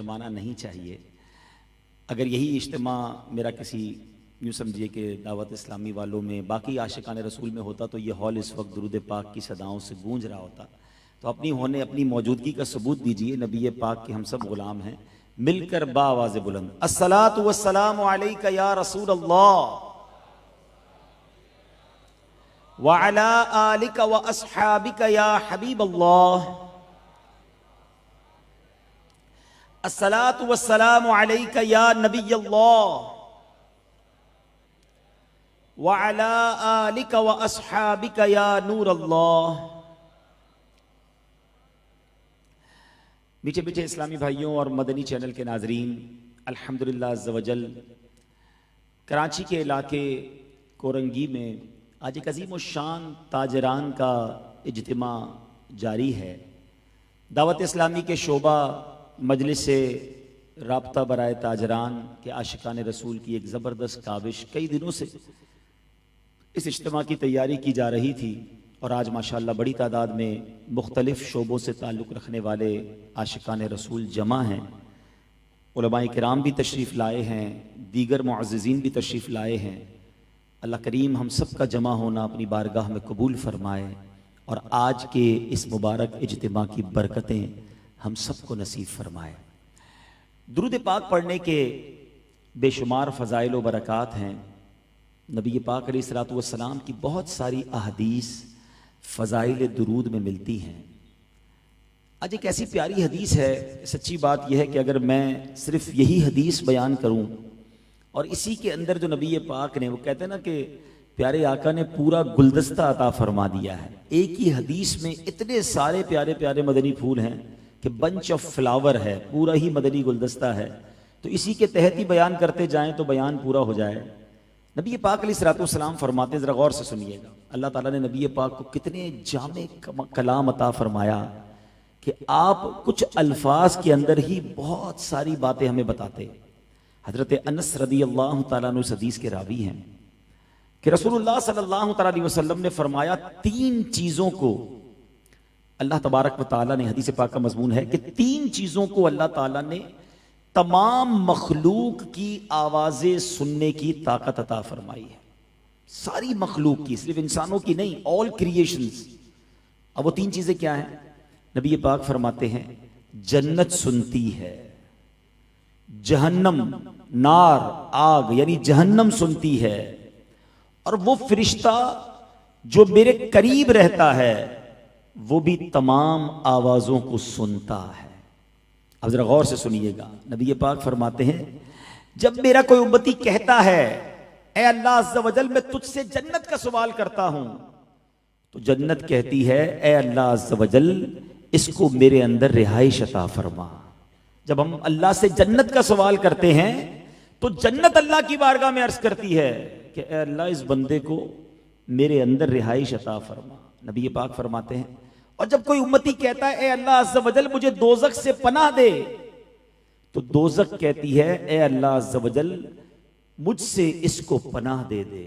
شرمانا نہیں چاہیے. اگر یہی اجتماع میرا کسی یوں سمجھیے کہ دعوت اسلامی والوں میں باقی عاشقان رسول میں ہوتا تو یہ ہال اس وقت درود پاک کی صداؤں سے گونج رہا ہوتا. تو اپنی موجودگی کا ثبوت دیجئے. نبی پاک کے ہم سب غلام ہیں. مل کر بآواز بلند الصلاۃ والسلام علیک یا رسول اللہ وعلی آلک واصحابک یا حبیب اللہ. الصلاۃ والسلام علیک یا نبی اللہ وعلی آلک واصحابک یا نور اللہ. میٹھے میٹھے اسلامی بھائیوں اور مدنی چینل کے ناظرین، الحمدللہ عز و جل کراچی کے علاقے کورنگی میں آج ایک عظیم الشان تاجران کا اجتماع جاری ہے. دعوت اسلامی کے شعبہ مجلس رابطہ برائے تاجران کے عاشقان رسول کی ایک زبردست کاوش کئی دنوں سے اس اجتماع کی تیاری کی جا رہی تھی، اور آج ماشاءاللہ بڑی تعداد میں مختلف شعبوں سے تعلق رکھنے والے عاشقان رسول جمع ہیں. علماء کرام بھی تشریف لائے ہیں، دیگر معززین بھی تشریف لائے ہیں. اللہ کریم ہم سب کا جمع ہونا اپنی بارگاہ میں قبول فرمائے، اور آج کے اس مبارک اجتماع کی برکتیں ہم سب کو نصیب فرمائے. درود پاک پڑھنے کے بے شمار فضائل و برکات ہیں. نبی پاک علیہ الصلوۃ والسلام کی بہت ساری احادیث فضائل درود میں ملتی ہیں. آج ایک ایسی پیاری حدیث ہے، سچی بات یہ ہے کہ اگر میں صرف یہی حدیث بیان کروں اور اسی کے اندر جو نبی پاک نے، وہ کہتے ہیں نا کہ پیارے آقا نے پورا گلدستہ عطا فرما دیا ہے. ایک ہی حدیث میں اتنے سارے پیارے پیارے مدنی پھول ہیں کہ بنچ آف فلاور ہے، پورا ہی مدنی گلدستہ ہے. تو اسی کے تحت ہی بیان کرتے جائیں تو بیان پورا ہو جائے. نبی پاک علیہ الصلوۃ والسلام فرماتے، ذرا غور سے سنیے گا، اللہ تعالیٰ نے نبی پاک کو کتنے جامع کلام عطا فرمایا کہ آپ کچھ الفاظ کے اندر ہی بہت ساری باتیں ہمیں بتاتے. حضرت انس رضی اللہ تعالیٰ عنہ اس حدیث کے راوی ہیں کہ رسول اللہ صلی اللہ تعالیٰ علیہ وسلم نے فرمایا 3 چیزوں کو اللہ تبارک و تعالیٰ نے، حدیث پاک کا مضمون ہے کہ 3 چیزوں کو اللہ تعالیٰ نے تمام مخلوق کی آوازیں سننے کی طاقت عطا فرمائی ہے. ساری مخلوق کی، صرف انسانوں کی نہیں، all creations. اب وہ 3 چیزیں کیا ہیں؟ نبی پاک فرماتے ہیں جنت سنتی ہے، جہنم نار آگ یعنی جہنم سنتی ہے، اور وہ فرشتہ جو میرے قریب رہتا ہے وہ بھی تمام آوازوں کو سنتا ہے. اب ذرا غور سے سنیے گا، نبی پاک فرماتے ہیں جب میرا کوئی امتی کہتا ہے اے اللہ عز و جل میں تجھ سے جنت کا سوال کرتا ہوں، تو جنت کہتی ہے اے اللہ عز و جل اس کو میرے اندر رہائش عطا فرما. جب ہم اللہ سے جنت کا سوال کرتے ہیں تو جنت اللہ کی بارگاہ میں عرض کرتی ہے کہ اے اللہ اس بندے کو میرے اندر رہائش عطا فرما. نبی پاک فرماتے ہیں اور جب کوئی امتی کہتا ہے اے اللہ عز و جل مجھے دوزخ سے پناہ دے، تو دوزخ کہتی ہے اے اللہ عز و جل مجھ سے اس کو پناہ دے دے.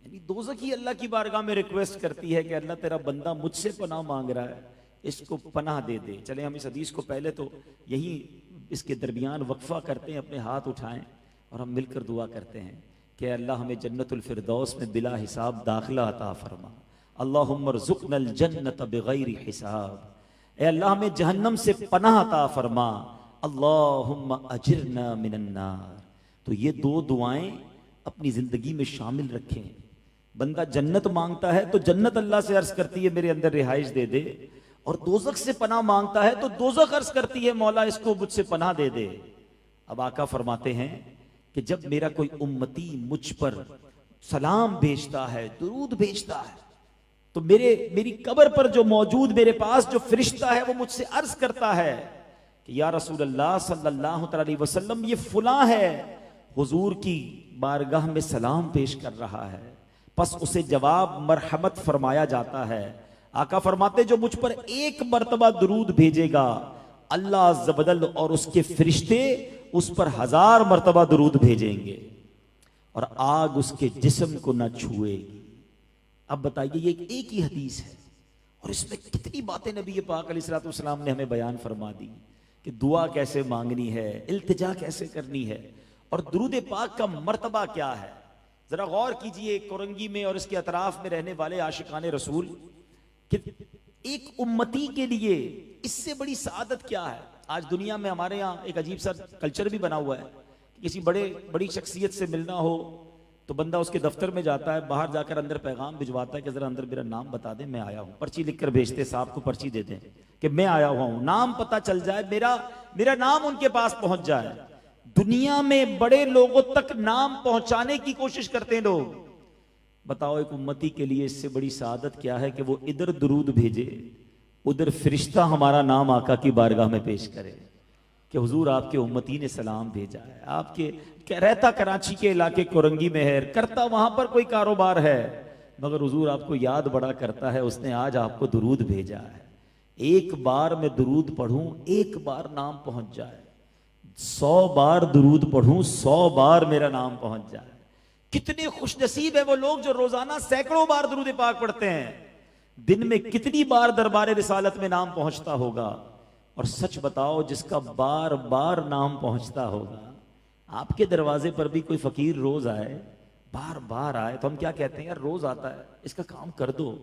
یعنی دوزخ ہی اللہ کی بارگاہ میں ریکویسٹ کرتی ہے کہ اللہ تیرا بندہ مجھ سے پناہ مانگ رہا ہے، اس کو پناہ دے دے. چلیں ہم اس حدیث کو پہلے تو یہی اس کے درمیان وقفہ کرتے ہیں، اپنے ہاتھ اٹھائیں اور ہم مل کر دعا کرتے ہیں کہ اللہ ہمیں جنت الفردوس میں بلا حساب داخلہ عطا فرما. اللہم ارزقنا الجنت بغیر حساب. اے اللہ ہمیں جہنم سے پناہ عطا فرما. اللہم اجرنا من النار. تو یہ 2 دعائیں اپنی زندگی میں شامل رکھیں. بندہ جنت مانگتا ہے تو جنت اللہ سے عرض کرتی ہے میرے اندر رہائش دے دے، اور دوزخ سے پناہ مانگتا ہے تو دوزخ عرض کرتی ہے مولا اس کو مجھ سے پناہ دے دے. اب آقا فرماتے ہیں کہ جب میرا کوئی امتی مجھ پر سلام بھیجتا ہے، درود بھیجتا ہے، تو میری قبر پر جو موجود میرے پاس جو فرشتہ ہے وہ مجھ سے عرض کرتا ہے کہ یا رسول اللہ صلی اللہ علیہ وسلم یہ فلاں ہے، حضور کی بارگاہ میں سلام پیش کر رہا ہے. پس اسے جواب مرحمت فرمایا جاتا ہے. آقا فرماتے جو مجھ پر 1 مرتبہ درود بھیجے گا اللہ عز و جل اور اس کے فرشتے اس پر 1000 مرتبہ درود بھیجیں گے اور آگ اس کے جسم کو نہ چھوئے گی. اب بتائیے یہ ایک ہی حدیث ہے اور اس میں کتنی باتیں نبی پاک علیہ الصلوۃ والسلام نے ہمیں بیان فرما دی. کہ دعا کیسے مانگنی ہے، التجا کیسے کرنی ہے، اور درود پاک کا مرتبہ کیا ہے. ذرا غور کیجئے کورنگی میں اور اس کے اطراف میں رہنے والے عاشقان رسول کہ ایک امتی کے لیے اس سے بڑی سعادت کیا ہے. آج دنیا میں ہمارے یہاں ایک عجیب سا کلچر بھی بنا ہوا ہے کہ کسی بڑی شخصیت سے ملنا ہو تو بندہ اس کے دفتر میں جاتا ہے، باہر جا کر اندر پیغام بھجواتا ہے کہ ذرا اندر میرا نام بتا دیں، میں آیا ہوں. پرچی لکھ کر بھیجتے، صاحب کو پرچی دیتے ہیں کہ میں آیا ہوا ہوں، نام پتا چل جائے، میرا نام ان کے پاس پہنچ جائے. دنیا میں بڑے لوگوں تک نام پہنچانے کی کوشش کرتے ہیں لوگ. بتاؤ ایک امتی کے لیے اس سے بڑی سعادت کیا ہے کہ وہ ادھر درود بھیجے، ادھر فرشتہ ہمارا نام آقا کی بارگاہ میں پیش کرے کہ حضور آپ کے امتی نے سلام بھیجا ہے. آپ کے رہتا کراچی کے علاقے کورنگی میں ہے، کرتا وہاں پر کوئی کاروبار ہے، مگر حضور آپ کو یاد بڑا کرتا ہے، اس نے آج آپ کو درود بھیجا ہے. ایک بار میں درود پڑھوں، ایک بار نام پہنچ جائے، 100 بار درود پڑھوں، 100 بار میرا نام پہنچ جائے. کتنے خوش نصیب ہیں وہ لوگ جو روزانہ سینکڑوں بار درود پاک پڑھتے ہیں. دن میں کتنی بار دربار رسالت میں نام پہنچتا ہوگا. اور سچ بتاؤ جس کا بار بار نام پہنچتا ہوگا، آپ کے دروازے پر بھی کوئی فقیر روز آئے، بار بار آئے، تو ہم کیا کہتے ہیں، یار روز آتا ہے اس کا کام کر دو،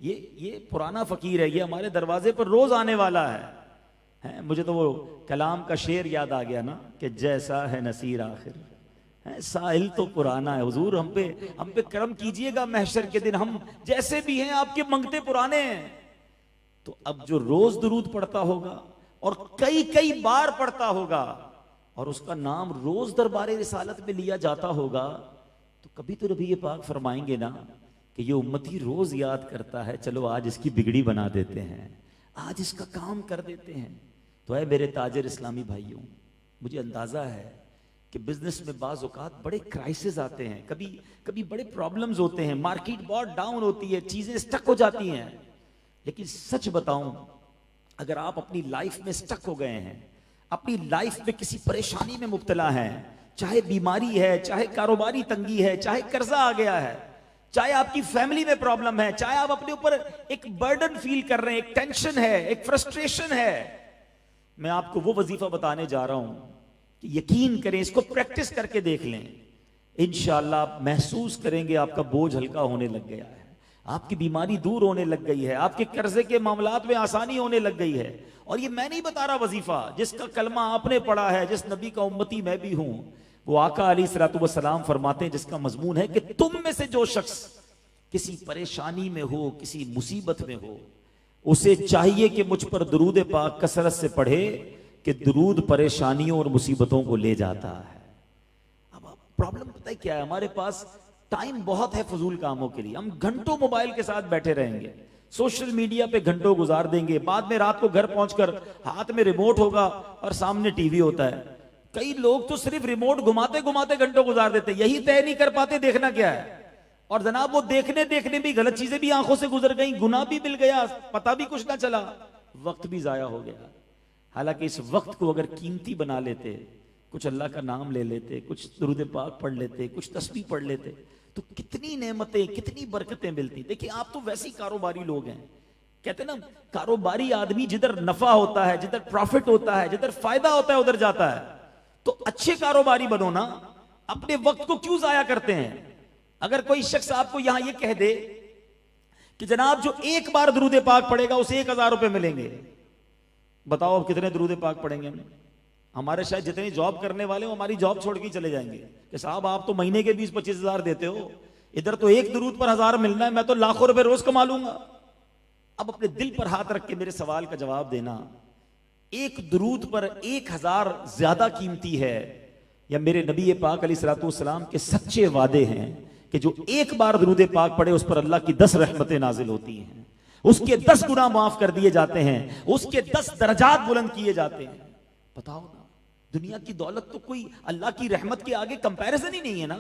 یہ پرانا فقیر ہے، یہ ہمارے دروازے پر روز آنے والا ہے. مجھے تو وہ کلام کا شعر یاد آ گیا نا کہ جیسا ہے نصیر آخر سائل تو پرانا ہے. حضور ہم پہ کرم کیجئے گا محشر کے دن، ہم جیسے بھی ہیں آپ کے منگتے پرانے ہیں. تو اب جو روز درود پڑھتا ہوگا اور کئی بار پڑھتا ہوگا اور اس کا نام روز دربار رسالت میں لیا جاتا ہوگا، تو کبھی تو نبی پاک فرمائیں گے نا کہ یہ امتی روز یاد کرتا ہے، چلو آج اس کی بگڑی بنا دیتے ہیں، آج اس کا کام کر دیتے ہیں. تو اے میرے تاجر اسلامی بھائیوں، مجھے اندازہ ہے کہ بزنس میں بعض اوقات بڑے کرائسس آتے ہیں، کبھی بڑے پرابلمز ہوتے ہیں، مارکیٹ بہت ڈاؤن ہوتی ہے، چیزیں سٹک ہو جاتی ہیں. لیکن سچ بتاؤں، اگر آپ اپنی لائف میں سٹک ہو گئے ہیں، اپنی لائف میں کسی پریشانی میں مبتلا ہیں، چاہے بیماری ہے، چاہے کاروباری تنگی ہے، چاہے قرضہ آ گیا ہے، چاہے آپ کی فیملی میں پرابلم ہے، چاہے آپ اپنے اوپر ایک برڈن فیل کر رہے ہیں، ایک ٹینشن ہے، ایک فرسٹریشن ہے، میں آپ کو وہ وظیفہ بتانے جا رہا ہوں کہ یقین کریں، اس کو پریکٹس کر کے دیکھ لیں، انشاءاللہ آپ محسوس کریں گے آپ کا بوجھ ہلکا ہونے لگ گیا ہے، آپ کی بیماری دور ہونے لگ گئی ہے، آپ کے قرضے کے معاملات میں آسانی ہونے لگ گئی ہے. اور یہ میں نہیں بتا رہا وظیفہ، جس کا کلمہ آپ نے پڑھا ہے، جس نبی کا امتی میں بھی ہوں، وہ آقا علیہ الصلوۃ والسلام فرماتے ہیں، جس کا مضمون ہے کہ تم میں سے جو شخص کسی پریشانی میں ہو، کسی مصیبت میں ہو، اسے چاہیے کہ مجھ پر درود پاک کثرت سے پڑھے کہ درود پریشانیوں اور مصیبتوں کو لے جاتا ہے. اب پرابلم پتہ ہے کیا ہے، ہمارے پاس ٹائم بہت ہے فضول کاموں کے لیے، ہم گھنٹوں موبائل کے ساتھ بیٹھے رہیں گے، سوشل میڈیا پہ گھنٹوں گزار دیں گے، بعد میں رات کو گھر پہنچ کر ہاتھ میں ریموٹ ہوگا اور سامنے ٹی وی ہوتا ہے. کئی لوگ تو صرف ریموٹ گھماتے گھماتے گھنٹوں گزار دیتے، یہی طے نہیں کر پاتے دیکھنا کیا ہے. اور جناب وہ دیکھنے بھی غلط چیزیں بھی آنکھوں سے گزر گئیں، گناہ بھی مل گیا، پتہ بھی کچھ نہ چلا، وقت بھی ضائع ہو گیا. حالانکہ اس وقت کو اگر قیمتی بنا لیتے، کچھ اللہ کا نام لے لیتے، کچھ درود پاک پڑھ لیتے، کچھ تسبیح پڑھ لیتے، تو کتنی نعمتیں، کتنی برکتیں ملتی. دیکھیں آپ تو ویسی کاروباری لوگ ہیں، کہتے ہیں نا کاروباری آدمی جدھر نفع ہوتا ہے، جدھر پروفٹ ہوتا ہے، جدھر فائدہ ہوتا ہے ادھر جاتا ہے. تو اچھے کاروباری بنو نا، اپنے وقت کو کیوں ضائع کرتے ہیں. اگر کوئی شخص آپ کو یہاں یہ کہہ دے کہ جناب جو ایک بار درود پاک پڑھے گا اسے 1000 روپے ملیں گے، بتاؤ اب کتنے درود پاک پڑھیں گے ہم؟ ہمارے شاید جتنے جاب کرنے والے ہوں ہماری جاب چھوڑ کے چلے جائیں گے کہ صاحب آپ تو مہینے کے 20-25 ہزار دیتے ہو، ادھر تو ایک درود پر 1000 ملنا ہے، میں تو لاکھوں روپے روز کما لوں گا. اب اپنے دل پر ہاتھ رکھ کے میرے سوال کا جواب دینا، ایک درود پر 1000 زیادہ قیمتی ہے یا میرے نبی پاک علیہ الصلوۃ والسلام کے سچے وعدے ہیں کہ جو ایک بار درود پاک پڑھے اس پر اللہ کی 10 رحمتیں نازل ہوتی ہیں، اس کے 10 گناہ معاف کر دیے جاتے ہیں، اس کے 10 درجات بلند کیے جاتے ہیں. بتاؤ نا، دنیا کی دولت تو کوئی اللہ کی رحمت کے آگے کمپیریزن ہی نہیں ہے نا.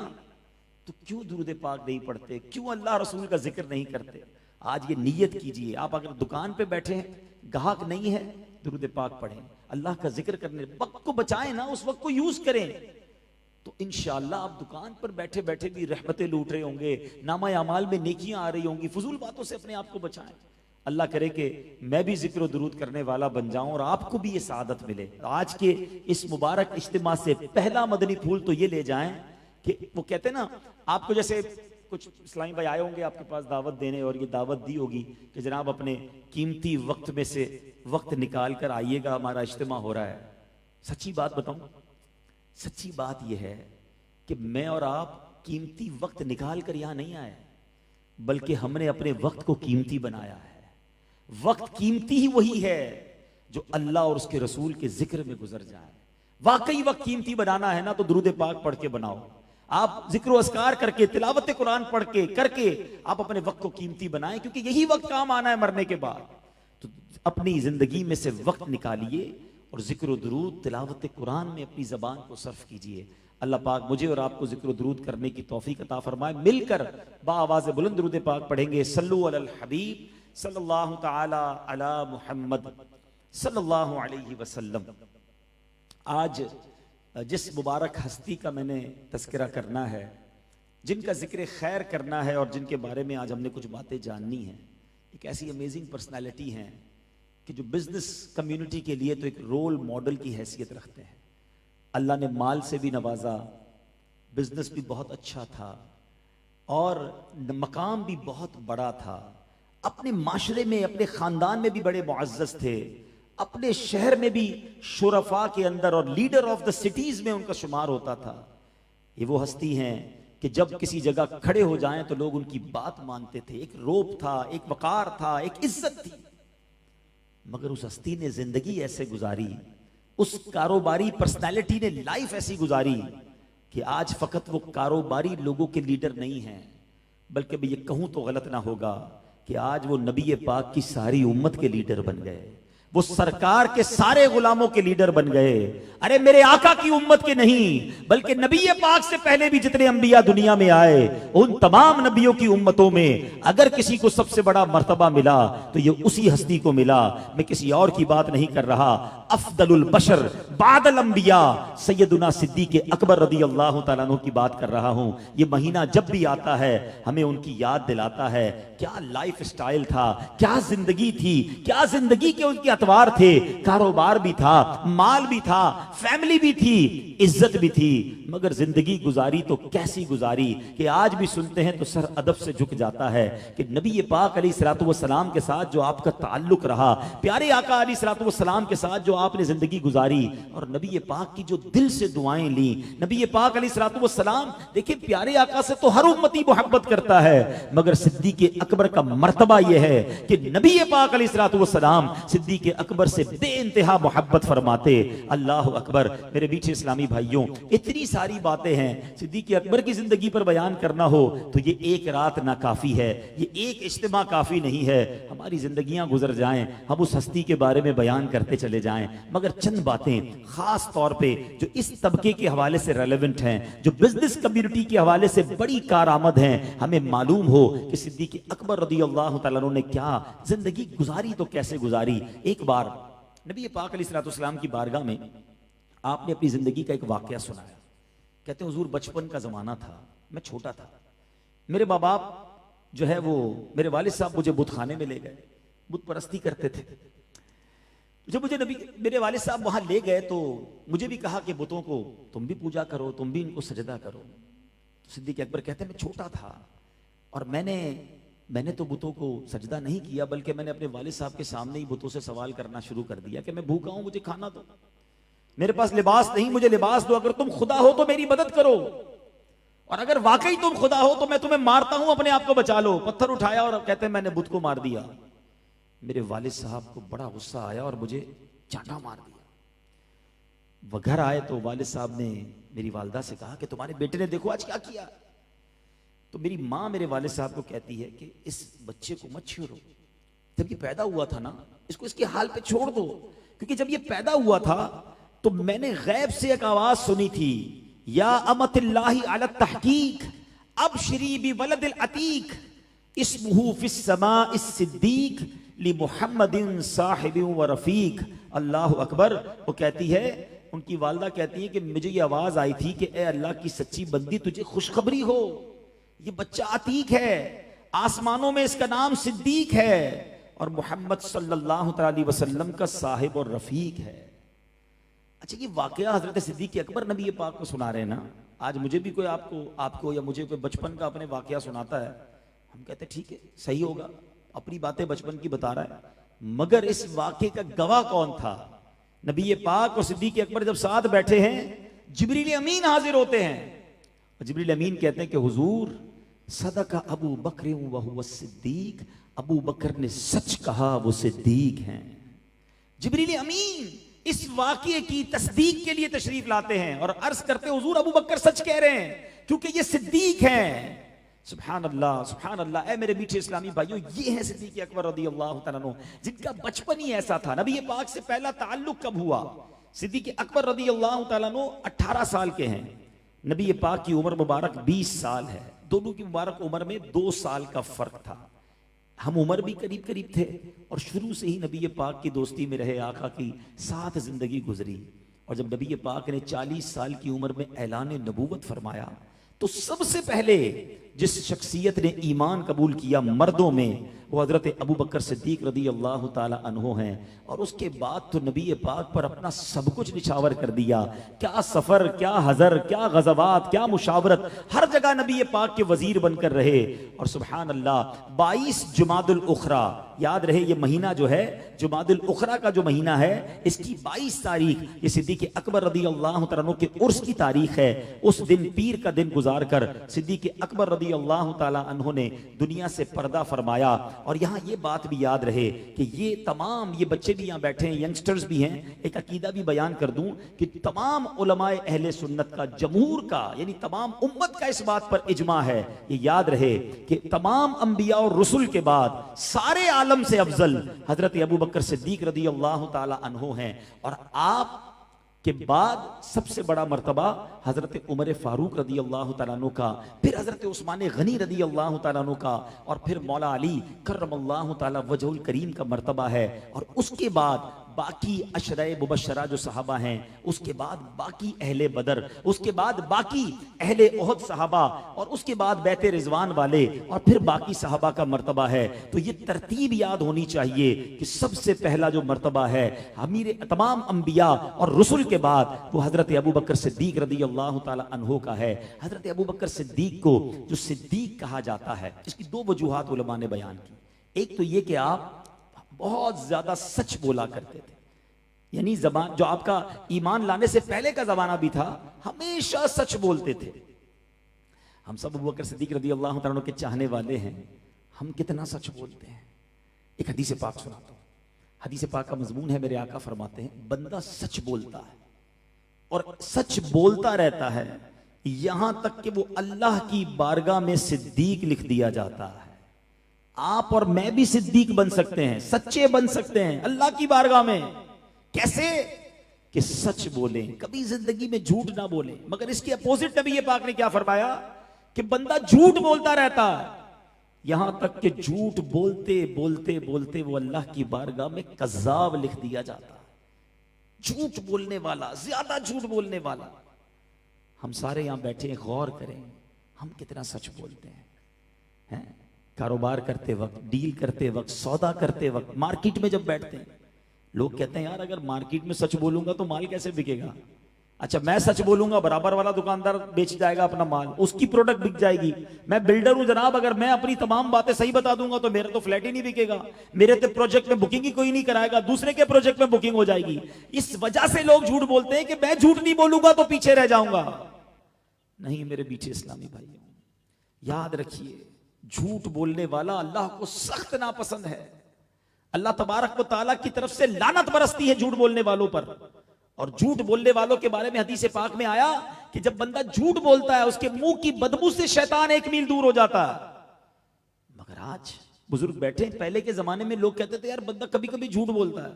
تو کیوں درود پاک نہیں پڑھتے، کیوں اللہ رسول کا ذکر نہیں کرتے؟ آج یہ نیت کیجئے، آپ اگر دکان پہ بیٹھے ہیں، گاہک نہیں ہے، درود پاک پڑھیں، اللہ کا ذکر کرنے، وقت کو بچائیں نا، اس وقت کو یوز کریں. تو انشاءاللہ آپ دکان پر بیٹھے بیٹھے بھی رحمتیں لوٹ رہے ہوں گے، نامہ اعمال میں نیکیاں آ رہی ہوں گی. فضول باتوں سے اپنے آپ کو بچائیں. اللہ کرے کہ میں بھی ذکر و درود کرنے والا بن جاؤں اور آپ کو بھی یہ سعادت ملے. آج کے اس مبارک اجتماع سے پہلا مدنی پھول تو یہ لے جائیں کہ وہ کہتے ہیں نا, آپ کو جیسے کچھ اسلامی بھائی آئے ہوں گے آپ کے پاس دعوت دینے, اور یہ دعوت دی ہوگی کہ جناب اپنے قیمتی وقت میں سے وقت نکال کر آئیے گا, ہمارا اجتماع ہو رہا ہے. سچی بات بتاؤں, سچی بات یہ ہے کہ میں اور آپ قیمتی وقت نکال کر یہاں نہیں آئے, بلکہ ہم نے اپنے وقت کو قیمتی بنایا ہے. وقت قیمتی ہی وہی ہے جو اللہ اور اس کے رسول کے ذکر میں گزر جائے. واقعی وقت قیمتی بنانا ہے نا تو درود پاک پڑھ کے بناؤ. آپ ذکر و اذکار کر کے, تلاوت قرآن پڑھ کے کر کے آپ اپنے وقت کو قیمتی بنائیں, کیونکہ یہی وقت کام آنا ہے مرنے کے بعد. تو اپنی زندگی میں سے وقت نکالیے اور ذکر و درود تلاوت قرآن میں اپنی زبان کو صرف کیجئے. اللہ پاک مجھے اور آپ کو ذکر و درود کرنے کی توفیق عطا فرمائے. مل کر با آواز بلند درود پاک پڑھیں گے. صلو علی الحبیب صلی اللہ تعالی علی محمد صلی اللہ علیہ وسلم. آج جس مبارک ہستی کا میں نے تذکرہ کرنا ہے, جن کا ذکر خیر کرنا ہے اور جن کے بارے میں آج ہم نے کچھ باتیں جاننی ہیں, ایک ایسی امیزنگ پرسنالٹی ہیں کہ جو بزنس کمیونٹی کے لیے تو ایک رول ماڈل کی حیثیت رکھتے ہیں. اللہ نے مال سے بھی نوازا, بزنس بھی بہت اچھا تھا اور مقام بھی بہت بڑا تھا. اپنے معاشرے میں, اپنے خاندان میں بھی بڑے معزز تھے, اپنے شہر میں بھی شرفاء کے اندر اور لیڈر آف دا سٹیز میں ان کا شمار ہوتا تھا. یہ وہ ہستی ہیں کہ جب کسی جگہ کھڑے ہو جائیں تو لوگ ان کی بات مانتے تھے. ایک روب تھا, ایک وقار تھا, ایک عزت تھی. مگر اس ہستی نے زندگی ایسے گزاری, اس کاروباری پرسنالٹی نے لائف ایسی گزاری کہ آج فقط وہ کاروباری لوگوں کے لیڈر نہیں ہیں, بلکہ میں یہ کہوں تو غلط نہ ہوگا کہ آج وہ نبی پاک کی ساری امت کے لیڈر بن گئے. وہ سرکار کے سارے غلاموں کے لیڈر بن گئے. ارے میرے آقا کی امت کے نہیں, بلکہ نبی پاک سے پہلے بھی جتنے انبیاء دنیا میں آئے ان تمام نبیوں کی امتوں میں اگر کسی کو سب سے بڑا مرتبہ ملا تو یہ اسی ہستی کو ملا. میں کسی اور کی بات نہیں کر رہا, افضل البشر بعد الانبیاء سیدنا صدیق اکبر رضی اللہ تعالیٰ عنہ کی بات کر رہا ہوں. یہ مہینہ جب بھی آتا ہے ہمیں ان کی یاد دلاتا ہے کیا لائف سٹائل تھا, کیا زندگی تھی, کیا زندگی کے ان کے اتوار تھے. کاروبار بھی تھا, مال بھی تھا, فیملی بھی تھی, عزت بھی تھی, مگر زندگی گزاری تو کیسی گزاری کہ آج بھی سنتے ہیں تو سر ادب سے جھک جاتا ہے کہ نبی پاک علیہ الصلوۃ والسلام کے ساتھ جو آپ کا تعلق رہا, پیارے آقا علیہ الصلوۃ والسلام کے ساتھ جو آپ نے زندگی گزاری, اور نبی پاک کی جو دل سے دعائیں لیں. نبی پاک علیہ الصلوۃ والسلام, دیکھیں پیارے آقا سے تو ہر امتی محبت کرتا ہے, مگر صدیق اکبر کا مرتبہ یہ ہے کہ نبی پاک علیہ الصلوۃ والسلام صدیق اکبر سے بے انتہا محبت فرماتے. اللہ اکبر. میرے بیچ اسلامی بھائیوں, اتنی ساری باتیں ہیں, صدیق اکبر کی زندگی پر بیان کرنا ہو تو یہ ایک رات نہ کافی ہے, یہ ایک اجتماع کافی نہیں ہے. ہماری زندگیاں گزر جائیں, ہم اس ہستی کے بارے میں بیان کرتے چلے جائیں, مگر چند باتیں خاص طور پہ جو اس طبقے کے حوالے سے ریلیونٹ ہیں, جو بزنس کمیونٹی کے حوالے سے بڑی کارآمد ہیں, ہمیں معلوم ہو کہ صدیق اکبر رضی اللہ تعالیٰ عنہ نے کیا زندگی گزاری تو کیسے گزاری. ایک بار نبی پاک علیہ الصلوۃ والسلام کی بارگاہ میں آپ نے اپنی زندگی کا ایک واقعہ سنایا. کہتے ہیں حضور بچپن کا زمانہ تھا, میں چھوٹا تھا, میرے ماں باپ جو ہے وہ میرے والد صاحب مجھے بت خانے میں لے گئے, بت پرستی کرتے تھے. جب مجھے میرے والد صاحب وہاں لے گئے تو مجھے بھی کہا کہ بتوں کو تم بھی پوجا کرو, تم بھی ان کو سجدہ کرو. صدیق اکبر کہتے ہیں میں چھوٹا تھا اور میں نے تو بتوں کو سجدہ نہیں کیا, بلکہ میں نے اپنے والد صاحب کے سامنے ہی بتوں سے سوال کرنا شروع کر دیا کہ میں بھوکا ہوں, مجھے کھانا دو, میرے پاس لباس نہیں, مجھے لباس دو, اگر تم خدا ہو تو میری مدد کرو, اور اگر واقعی تم خدا ہو تو میں تمہیں مارتا ہوں, اپنے آپ کو بچا لو. پتھر اٹھایا اور کہتے ہیں میں نے بت کو مار دیا. میرے والد صاحب کو بڑا غصہ آیا اور مجھے چانٹا مار دیا. وہ گھر آئے تو والد صاحب نے میری والدہ سے کہا کہ تمہارے بیٹے نے دیکھو آج کیا کیا. تو میری ماں میرے والد صاحب کو کہتی ہے کہ اس بچے کو مت چھیڑو, جب یہ پیدا ہوا تھا نا اس کو اس کے حال پہ چھوڑ دو, کیونکہ جب یہ پیدا ہوا تھا تو میں نے غیب سے ایک آواز سنی تھی, یا امت اللہ علی التحقیق ابشری بولد العتیق اسمہ فی السماء الصدیق لمحمد صاحب و رفیق. اللہ اکبر. وہ کہتی ہے, ان کی والدہ کہتی ہے کہ مجھے یہ آواز آئی تھی کہ اے اللہ کی سچی بندی تجھے خوشخبری ہو, یہ بچہ عتیق ہے, آسمانوں میں اس کا نام صدیق ہے, اور محمد صلی اللہ تعالی وسلم کا صاحب اور رفیق ہے۔ اچھا یہ واقعہ حضرت صدیق اکبر نبی پاک کو سنا رہے ہیں نا، آج مجھے بھی کوئی آپ کو یا مجھے کوئی بچپن کا اپنے واقعہ سناتا ہے، ہم کہتے ہیں ٹھیک ہے صحیح ہوگا، اپنی باتیں بچپن کی بتا رہا ہے، مگر اس واقعے کا گواہ کون تھا؟ نبی پاک اور صدیق اکبر جب ساتھ بیٹھے ہیں، جبریل امین حاضر ہوتے ہیں، اور جبریل امین کہتے ہیں کہ حضور صدق ابو بکر وہو الصدیق، ابو بکر نے سچ کہا، وہ صدیق ہیں۔ جبریل امین اس واقعے کی تصدیق کے لیے تشریف لاتے ہیں اور عرض کرتے حضور ابو بکر سچ کہہ رہے ہیں کیونکہ یہ صدیق ہیں۔ سبحان اللہ سبحان اللہ۔ اے میرے میٹھے اسلامی بھائیوں، یہ ہے صدیق اکبر رضی اللہ تعالیٰ عنہ جن کا بچپن ہی ایسا تھا۔ نبی پاک سے پہلا تعلق کب ہوا؟ صدیق اکبر رضی اللہ تعالیٰ عنہ 18 سال کے ہیں، نبی پاک کی عمر مبارک 20 سال ہے، دونوں کی مبارک عمر میں 2 سال کا فرق تھا۔ ہم عمر بھی قریب قریب تھے اور شروع سے ہی نبی پاک کی دوستی میں رہے، آقا کی ساتھ زندگی گزری، اور جب نبی پاک نے 40 سال کی عمر میں اعلان نبوت فرمایا تو سب سے پہلے جس شخصیت نے ایمان قبول کیا مردوں میں وہ حضرت ابو بکر صدیق رضی اللہ تعالی عنہ ہیں، اور اس کے بعد تو نبی پاک پر اپنا سب کچھ نچھاور کر دیا۔ کیا سفر، کیا حضر، کیا غزوات، کیا مشاورت، ہر جگہ نبی پاک کے وزیر بن کر رہے۔ اور سبحان اللہ 22 جمادی الاخری، یاد رہے یہ مہینہ جو ہے جمادی الاخری کا جو مہینہ ہے، اس کی 22 تاریخ یہ صدیق اکبر رضی اللہ تعالیٰ عنہ کے عرس کی تاریخ ہے۔ اس دن پیر کا دن گزار کر صدیق اکبر رضی اللہ تعالیٰ عنہ نے دنیا سے پردہ فرمایا۔ اور یہاں یہ بات بھی یاد رہے کہ یہ تمام یہ بچے بھی یہاں بیٹھے ہیں، ینگسٹرز بھی ہیں، ایک عقیدہ بھی بیان کر دوں کہ تمام علماء اہل سنت کا، جمہور کا، یعنی تمام امت کا اس بات پر اجماع ہے، یہ یاد رہے کہ تمام انبیاء اور رسول کے بعد سارے عالم سے افضل حضرت ابو بکر صدیق رضی اللہ تعالی عنہ ہیں، اور آپ کے بعد سب سے بڑا مرتبہ حضرت عمر فاروق رضی اللہ تعالیٰ عنہ کا، پھر حضرت عثمان غنی رضی اللہ تعالیٰ عنہ کا، اور پھر مولا علی کرم اللہ تعالیٰ وجہ الکریم کا مرتبہ ہے، اور اس کے بعد باقی عشرہ مبشرہ جو صحابہ ہیں، اس کے بعد باقی اہل بدر، اس کے بعد باقی اہل احد صحابہ، اور اس کے بعد بیت رضوان والے، اور پھر باقی صحابہ کا مرتبہ ہے۔ تو یہ ترتیب یاد ہونی چاہیے کہ سب سے پہلا جو مرتبہ ہے امیر تمام انبیاء اور رسل کے بعد وہ حضرت ابو بکر صدیق رضی اللہ تعالی عنہ کا ہے۔ حضرت ابو بکر صدیق کو جو صدیق کہا جاتا ہے، اس کی 2 وجوہات علماء نے بیان کی۔ ایک تو یہ کہ آپ بہت زیادہ سچ بولا کرتے تھے، یعنی زبان جو آپ کا ایمان لانے سے پہلے کا زمانہ بھی تھا، ہمیشہ سچ بولتے تھے۔ ہم سب ابو بکر صدیق رضی اللہ تعالیٰ عنہ کے چاہنے والے ہیں، ہم کتنا سچ بولتے ہیں۔ ایک حدیث پاک سناتا ہوں، حدیث پاک کا مضمون ہے، میرے آقا فرماتے ہیں بندہ سچ بولتا ہے اور سچ بولتا رہتا ہے یہاں تک کہ وہ اللہ کی بارگاہ میں صدیق لکھ دیا جاتا ہے۔ آپ اور میں بھی صدیق بن سکتے ہیں، سچے بن سکتے ہیں اللہ کی بارگاہ میں۔ کیسے؟ کہ سچ بولیں، کبھی زندگی میں جھوٹ نہ بولیں۔ مگر اس کے اپوزٹ نبی پاک نے کیا فرمایا کہ بندہ جھوٹ بولتا رہتا ہے یہاں تک کہ جھوٹ بولتے بولتے بولتے وہ اللہ کی بارگاہ میں کذاب لکھ دیا جاتا ہے۔ جھوٹ بولنے والا، زیادہ جھوٹ بولنے والا۔ ہم سارے یہاں بیٹھے ہیں، غور کریں ہم کتنا سچ بولتے ہیں۔ کاروبار کرتے وقت، ڈیل کرتے وقت، سودا کرتے وقت، مارکیٹ میں جب بیٹھتے ہیں، لوگ کہتے ہیں یار اگر مارکیٹ میں سچ بولوں گا تو مال کیسے بکے گا؟ اچھا میں سچ بولوں گا، برابر والا دکاندار بیچ جائے گا اپنا مال، اس کی پروڈکٹ بک جائے گی۔ میں بلڈر ہوں جناب، اگر میں اپنی تمام باتیں صحیح بتا دوں گا تو میرا تو فلیٹ ہی نہیں بکے گا، میرے تو پروجیکٹ میں بکنگ ہی کوئی نہیں کرائے گا، دوسرے کے پروجیکٹ میں بکنگ ہو جائے گی۔ اس وجہ سے لوگ جھوٹ بولتے ہیں کہ میں جھوٹ نہیں بولوں گا تو پیچھے رہ جاؤں گا۔ نہیں میرے میٹھے اسلامی بھائیوں، یاد رکھیے جھوٹ بولنے والا اللہ کو سخت ناپسند ہے۔ اللہ تبارک و تعالیٰ کی طرف سے لعنت برستی ہے جھوٹ بولنے والوں پر۔ اور جھوٹ بولنے والوں کے بارے میں حدیث پاک میں آیا کہ جب بندہ جھوٹ بولتا ہے اس کے منہ کی بدبو سے شیطان 1 میل دور ہو جاتا ہے۔ مگر آج بزرگ بیٹھے، پہلے کے زمانے میں لوگ کہتے تھے یار بندہ کبھی کبھی جھوٹ بولتا ہے،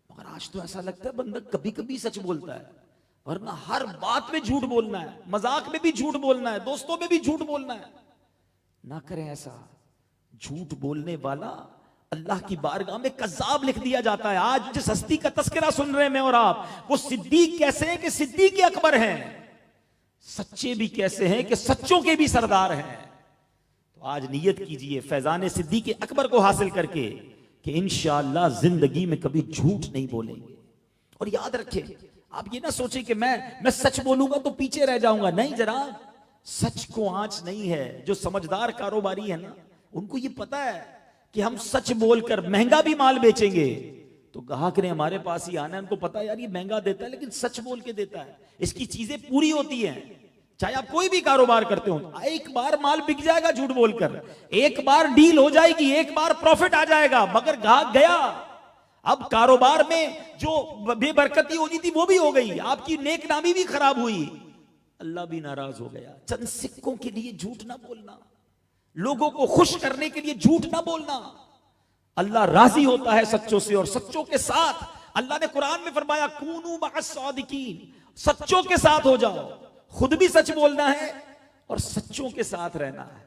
مگر آج تو ایسا لگتا ہے بندہ کبھی کبھی سچ بولتا ہے، ورنہ ہر بات میں جھوٹ بولنا ہے، مذاق میں بھی جھوٹ بولنا ہے، دوستوں میں بھی جھوٹ بولنا ہے۔ نہ کریں ایسا۔ جھوٹ بولنے والا اللہ کی بارگاہ میں کذاب لکھ دیا جاتا ہے۔ آج جس ہستی کا تذکرہ سن رہے ہیں میں اور آپ، وہ صدیق کیسے ہیں کہ صدیق اکبر ہیں، سچے بھی کیسے ہیں کہ سچوں کے بھی سردار ہیں۔ تو آج نیت کیجئے فیضان صدیق اکبر کو حاصل کر کے کہ انشاءاللہ زندگی میں کبھی جھوٹ نہیں بولیں گے. اور یاد رکھیں، آپ یہ نہ سوچیں کہ میں سچ بولوں گا تو پیچھے رہ جاؤں گا. نہیں جناب، سچ کو آنچ نہیں ہے. جو سمجھدار کاروباری ہے نا، ان کو یہ پتا ہے کہ ہم سچ بول کر مہنگا بھی مال بیچیں گے تو گاہک نے ہمارے پاس ہی آنا ہے. ان کو پتا ہے یار یہ مہنگا دیتا ہے لیکن سچ بول کے دیتا ہے، اس کی چیزیں پوری ہوتی ہیں. چاہے آپ کوئی بھی کاروبار کرتے ہو، ایک بار مال بک جائے گا جھوٹ بول کر، ایک بار ڈیل ہو جائے گی، ایک بار پروفٹ آ جائے گا، مگر گاہک گیا. اب کاروبار میں جو بے برکتی ہونی تھی وہ بھی ہو گئی، آپ کی نیک نامی بھی خراب ہوئی، اللہ بھی ناراض ہو گیا. چند سکوں کے لیے جھوٹ نہ بولنا، لوگوں کو خوش کرنے کے لیے جھوٹ نہ بولنا. اللہ راضی ہوتا ہے سچوں سے، اور سچوں کے ساتھ اللہ نے قرآن میں فرمایا کونوا مع الصادقین، سچوں کے ساتھ ہو جاؤ. خود بھی سچ بولنا ہے اور سچوں کے ساتھ رہنا ہے.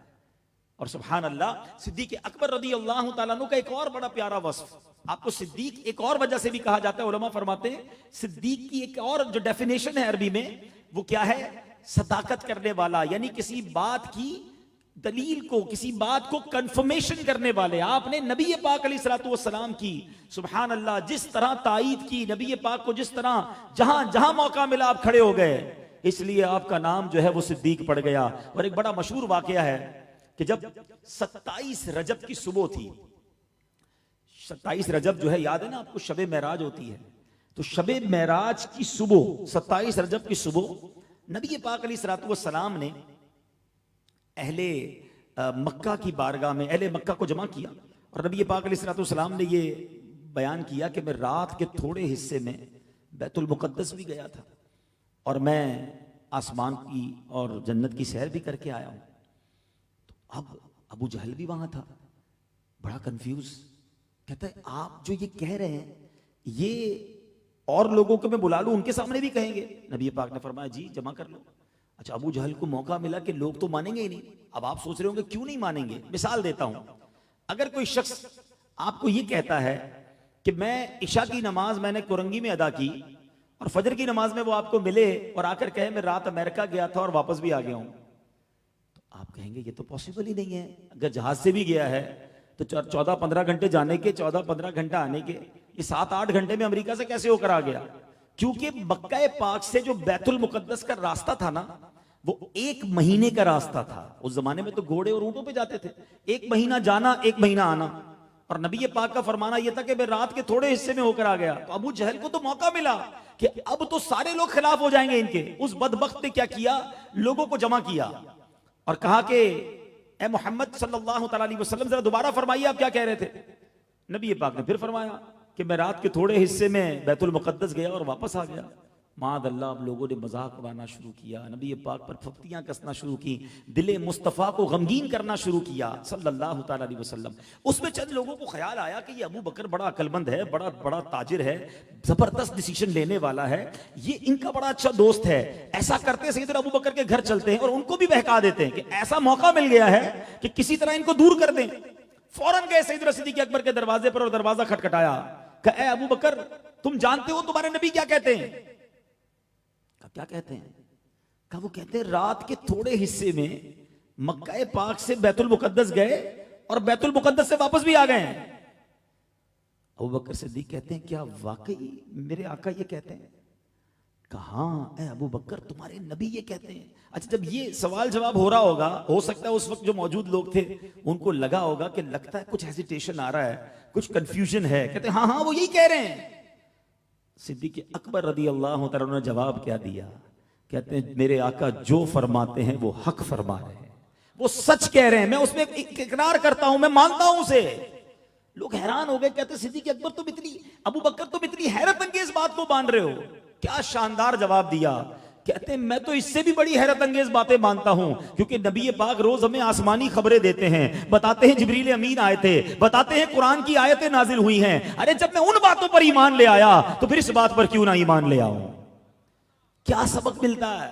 اور سبحان اللہ، صدیق اکبر رضی اللہ تعالیٰ عنہ کا ایک اور بڑا پیارا وصف. آپ کو صدیق ایک اور وجہ سے بھی کہا جاتا ہے، علماء فرماتے ہیں صدیق کی ایک اور جو ڈیفینیشن ہے عربی میں، وہ کیا ہے؟ صداقت کرنے والا، یعنی کسی بات کی دلیل کو، کسی بات کو کنفرمیشن کرنے والے. آپ نے نبی پاک علیہ الصلوۃ والسلام کی سبحان اللہ جس طرح تائید کی، نبی پاک کو جس طرح جہاں جہاں موقع ملا آپ کھڑے ہو گئے، اس لیے آپ کا نام جو ہے وہ صدیق پڑ گیا. اور ایک بڑا مشہور واقعہ ہے کہ جب 27 رجب کی صبح تھی، 27 رجب جو ہے یاد ہے نا آپ کو، شب معراج ہوتی ہے. تو شب معراج کی صبح، 27 رجب کی صبح، نبی پاک علیہ الصلوۃ والسلام نے اہل مکہ کی بارگاہ میں اہل مکہ کو جمع کیا، اور نبی پاک علیہ الصلوۃ والسلام نے یہ بیان کیا کہ میں رات کے تھوڑے حصے میں بیت المقدس بھی گیا تھا، اور میں آسمان کی اور جنت کی سیر بھی کر کے آیا ہوں. تو اب ابو جہل بھی وہاں تھا، بڑا کنفیوز. کہتا ہے آپ جو یہ کہہ رہے ہیں یہ اور لوگوں کو میں بلا لوں، ان کے سامنے بھی کہیں گے؟ نبی پاک نے فرمایا جی جمع کر لو. اچھا، ابو جہل کو موقع ملا کہ لوگ تو مانیں گے ہی نہیں. اب آپ سوچ رہے ہوں گے کیوں نہیں مانیں گے. مثال دیتا ہوں، اگر کوئی شخص آپ کو یہ کہتا ہے کہ میں عشاء کی نماز میں نے کورنگی میں ادا کی، اور فجر کی نماز میں وہ آپ کو ملے اور آ کر کہے میں رات امریکہ گیا تھا اور واپس بھی آ گیا ہوں، تو آپ کہیں گے یہ تو پاسبل ہی نہیں ہے. اگر جہاز سے بھی گیا ہے تو 14-15 گھنٹے جانے کے، 14-15 گھنٹہ آنے کے، یہ 7-8 گھنٹے میں امریکہ سے کیسے ہو کر آ گیا؟ کیونکہ مکہ پاک سے جو بیت المقدس کا راستہ تھا نا، وہ 1 مہینے کا راستہ تھا. اس زمانے میں تو گھوڑے اور اونٹوں پہ جاتے تھے. 1 مہینہ جانا، 1 مہینہ آنا. اور نبی پاک کا فرمانا یہ تھا کہ میں رات کے تھوڑے حصے میں ہو کر آ گیا. تو ابو جہل کو تو موقع ملا کہ اب تو سارے لوگ خلاف ہو جائیں گے ان کے. اس بدبخت نے کیا کیا؟ لوگوں کو جمع کیا اور کہا کہ اے محمد صلی اللہ تعالی علیہ وسلم ذرا دوبارہ فرمائیے آپ کیا کہہ رہے تھے. نبی پاک نے پھر فرمایا کہ میں رات کے تھوڑے حصے میں بیت المقدس گیا اور واپس آ گیا. معاذ اللہ، اب لوگوں نے مذاق اڑانا شروع کیا، نبی پاک پر پھپتیاں کسنا شروع کی، دل مصطفیٰ کو غمگین کرنا شروع کیا صلی اللہ تعالی علیہ وسلم. اس میں چند لوگوں کو خیال آیا کہ یہ ابو بکر بڑا عقل مند ہے، بڑا بڑا تاجر ہے، زبردست ڈیسیشن لینے والا ہے، یہ ان کا بڑا اچھا دوست ہے. ایسا کرتے سیدنا ابو بکر کے گھر چلتے ہیں اور ان کو بھی بہکا دیتے ہیں کہ ایسا موقع مل گیا ہے کہ کسی طرح ان کو دور کر دیں. فوراً گئے سیدنا صدیق اکبر کے دروازے پر اور دروازہ کھٹکھٹایا کہ اے ابو بکر، تم جانتے ہو تمہارے نبی کیا کہتے ہیں؟ کیا کہتے ہیں؟ کہ وہ کہتے ہیں رات کے تھوڑے حصے میں مکہ پاک سے بیت المقدس گئے اور بیت المقدس سے واپس بھی آ گئے ہیں. ابو بکر صدیق کہتے ہیں کیا واقعی میرے آقا یہ کہتے ہیں؟ کہاں اے ابو بکر تمہارے نبی یہ کہتے ہیں. اچھا، جب یہ سوال جواب ہو رہا ہوگا، ہو سکتا ہے اس وقت جو موجود لوگ تھے ان کو لگا ہوگا کہ لگتا ہے کچھ ہیزیٹیشن آ رہا ہے، کچھ کنفیوژن ہے. کہتے ہیں ہاں وہ یہی کہہ رہے ہیں. صدیق اکبر رضی اللہ تعالیٰ نے جواب کیا دیا؟ کہتے ہیں میرے آقا جو فرماتے ہیں وہ حق فرما رہے ہیں، وہ سچ کہہ رہے ہیں، میں اس میں اقرار کرتا ہوں، میں مانتا ہوں اسے. لوگ حیران ہو گئے، کہتے صدیق اکبر تم اتنی، ابو بکر تم اتنی حیرت انگیز بات کو مان رہے ہو. کیا شاندار جواب دیا. کہتے ہیں میں تو اس سے بھی بڑی حیرت انگیز باتیں مانتا ہوں، کیونکہ نبی پاک روز ہمیں آسمانی خبریں دیتے ہیں، بتاتے ہیں جبریل امین آئے تھے، بتاتے ہیں قرآن کی آیتیں نازل ہوئی ہیں. ارے جب میں ان باتوں پر ایمان لے آیا تو پھر اس بات پر کیوں نہ ایمان لے آؤں؟ کیا سبق ملتا ہے؟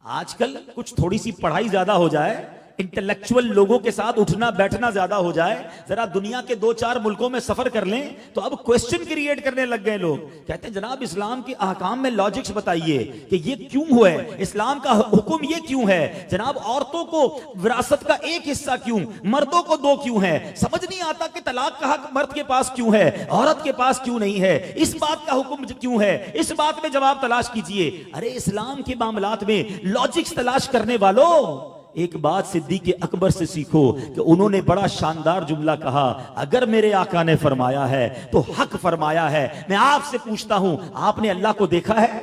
آج کل کچھ تھوڑی سی پڑھائی زیادہ ہو جائے، انٹلیکچوئل لوگوں کے ساتھ اٹھنا بیٹھنا زیادہ ہو جائے, ذرا دنیا کے 2-4 ملکوں میں سفر کر لیں تو اب کوسچن کریٹ کرنے لگ گئے لوگ. کہتے ہیں جناب اسلام کے احکام میں لاجکس بتائیے کہ یہ کیوں ہوا ہے, اسلام کا حکم یہ کیوں ہے, جناب عورتوں کو وراثت کا ایک حصہ کیوں, مردوں کو 2 کیوں ہے, سمجھ نہیں آتا کہ طلاق کا حق مرد کے پاس کیوں ہے, عورت کے پاس کیوں نہیں ہے, اس بات کا حکم کیوں ہے, اس بات میں جواب تلاش کیجئے. ارے اسلام کے معاملات میں لاجکس تلاش کرنے والوں, ایک بات صدیق اکبر سے سیکھو کہ انہوں نے بڑا شاندار جملہ کہا, اگر میرے آقا نے فرمایا ہے تو حق فرمایا ہے. میں آپ سے پوچھتا ہوں, آپ نے اللہ کو دیکھا ہے؟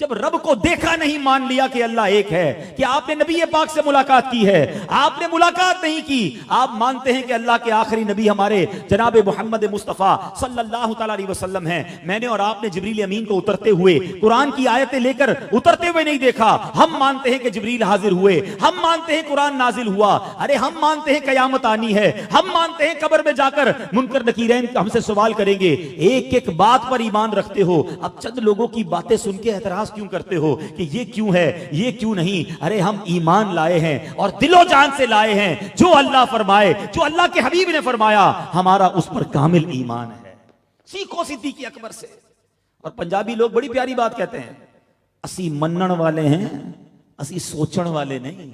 جب رب کو دیکھا نہیں, مان لیا کہ اللہ ایک ہے, کہ آپ نے نبی پاک سے ملاقات کی ہے, آپ نے ملاقات نہیں کی, آپ مانتے ہیں کہ اللہ کے آخری نبی ہمارے جناب محمد مصطفیٰ صلی اللہ تعالی علیہ وسلم ہیں. میں نے اور آپ نے جبریل امین کو اترتے ہوئے قرآن کی آیتیں لے کر اترتے ہوئے نہیں دیکھا. ہم مانتے ہیں کہ جبریل حاضر ہوئے, ہم مانتے ہیں قرآن نازل ہوا, ارے ہم مانتے ہیں قیامت آنی ہے, ہم مانتے ہیں قبر میں جا کر منکر نکیرین ہم سے سوال کریں گے. ایک ایک بات پر ایمان رکھتے ہو, اب چند لوگوں کی باتیں سن کے اعتراض کیوں کرتے ہو کہ یہ کیوں ہے, یہ کیوں نہیں؟ ارے ہم ایمان لائے ہیں اور دل و جان سے لائے ہیں, جو اللہ فرمائے, جو اللہ کے حبیب نے فرمایا, ہمارا اس پر کامل ایمان ہے. سیکھو صدیق اکبر سے. اور پنجابی لوگ بڑی پیاری بات کہتے ہیں, اسی منن والے ہیں, اسی سوچن والے نہیں.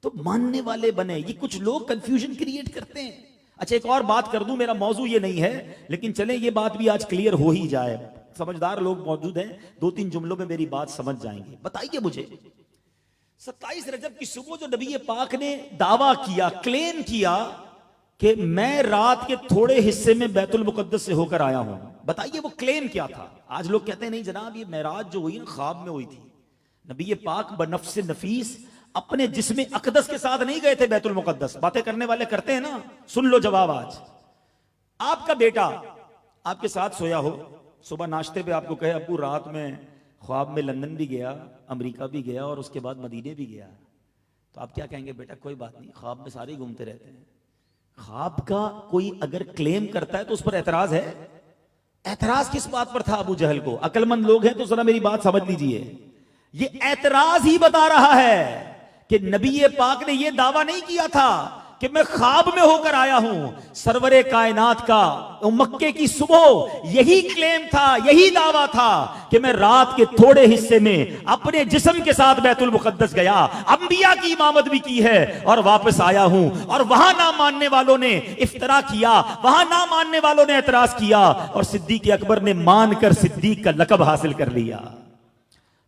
تو ماننے والے بنے. یہ کچھ لوگ کنفیوژن کریٹ کرتے ہیں. اچھا ایک اور بات کر دوں, میرا موضوع یہ نہیں ہے لیکن چلیں یہ بات بھی آج کلیئر ہو ہی جائے. سمجھدار لوگ موجود ہیں, 2-3 جملوں میں میری بات سمجھ جائیں گے. بتائیے مجھے 27 رجب کی صبح جو نبی پاک نے دعویٰ کیا, کلیم کیا کہ میں رات کے تھوڑے حصے میں بیت المقدس سے ہو کر آیا ہوں, بتائیے وہ کلیم کیا تھا؟ آج لوگ کہتے ہیں نہیں جناب یہ معراج جو ہوئی نا خواب میں ہوئی تھی. نبی پاک بنفس نفیس اپنے جسم اقدس کے ساتھ نہیں گئے تھے بیت المقدس. باتیں کرنے والے کرتے ہیں نا, سن لو جواب. آج آپ کا بیٹا آپ کے ساتھ سویا ہو, صبح ناشتے پہ آپ کو کہے ابو رات میں خواب میں لندن بھی گیا, امریکہ بھی گیا اور اس کے بعد مدینے بھی گیا, تو آپ کیا کہیں گے؟ بیٹا کوئی بات نہیں, خواب میں سارے گھومتے رہتے ہیں. خواب کا کوئی اگر کلیم کرتا ہے تو اس پر اعتراض ہے. اعتراض کس بات پر تھا ابو جہل کو؟ عقل مند لوگ ہیں تو ذرا میری بات سمجھ لیجئے. یہ اعتراض ہی بتا رہا ہے کہ نبی پاک نے یہ دعویٰ نہیں کیا تھا کہ میں خواب میں ہو کر آیا ہوں. سرور کائنات کا مکے کی صبح یہی کلیم تھا, یہی دعویٰ تھا کہ میں رات کے تھوڑے حصے میں اپنے جسم کے ساتھ بیت المقدس گیا, انبیاء کی امامت بھی کی ہے اور واپس آیا ہوں. اور وہاں نہ ماننے والوں نے افترا کیا, وہاں نہ ماننے والوں نے اعتراض کیا, اور صدیق اکبر نے مان کر صدیق کا لقب حاصل کر لیا.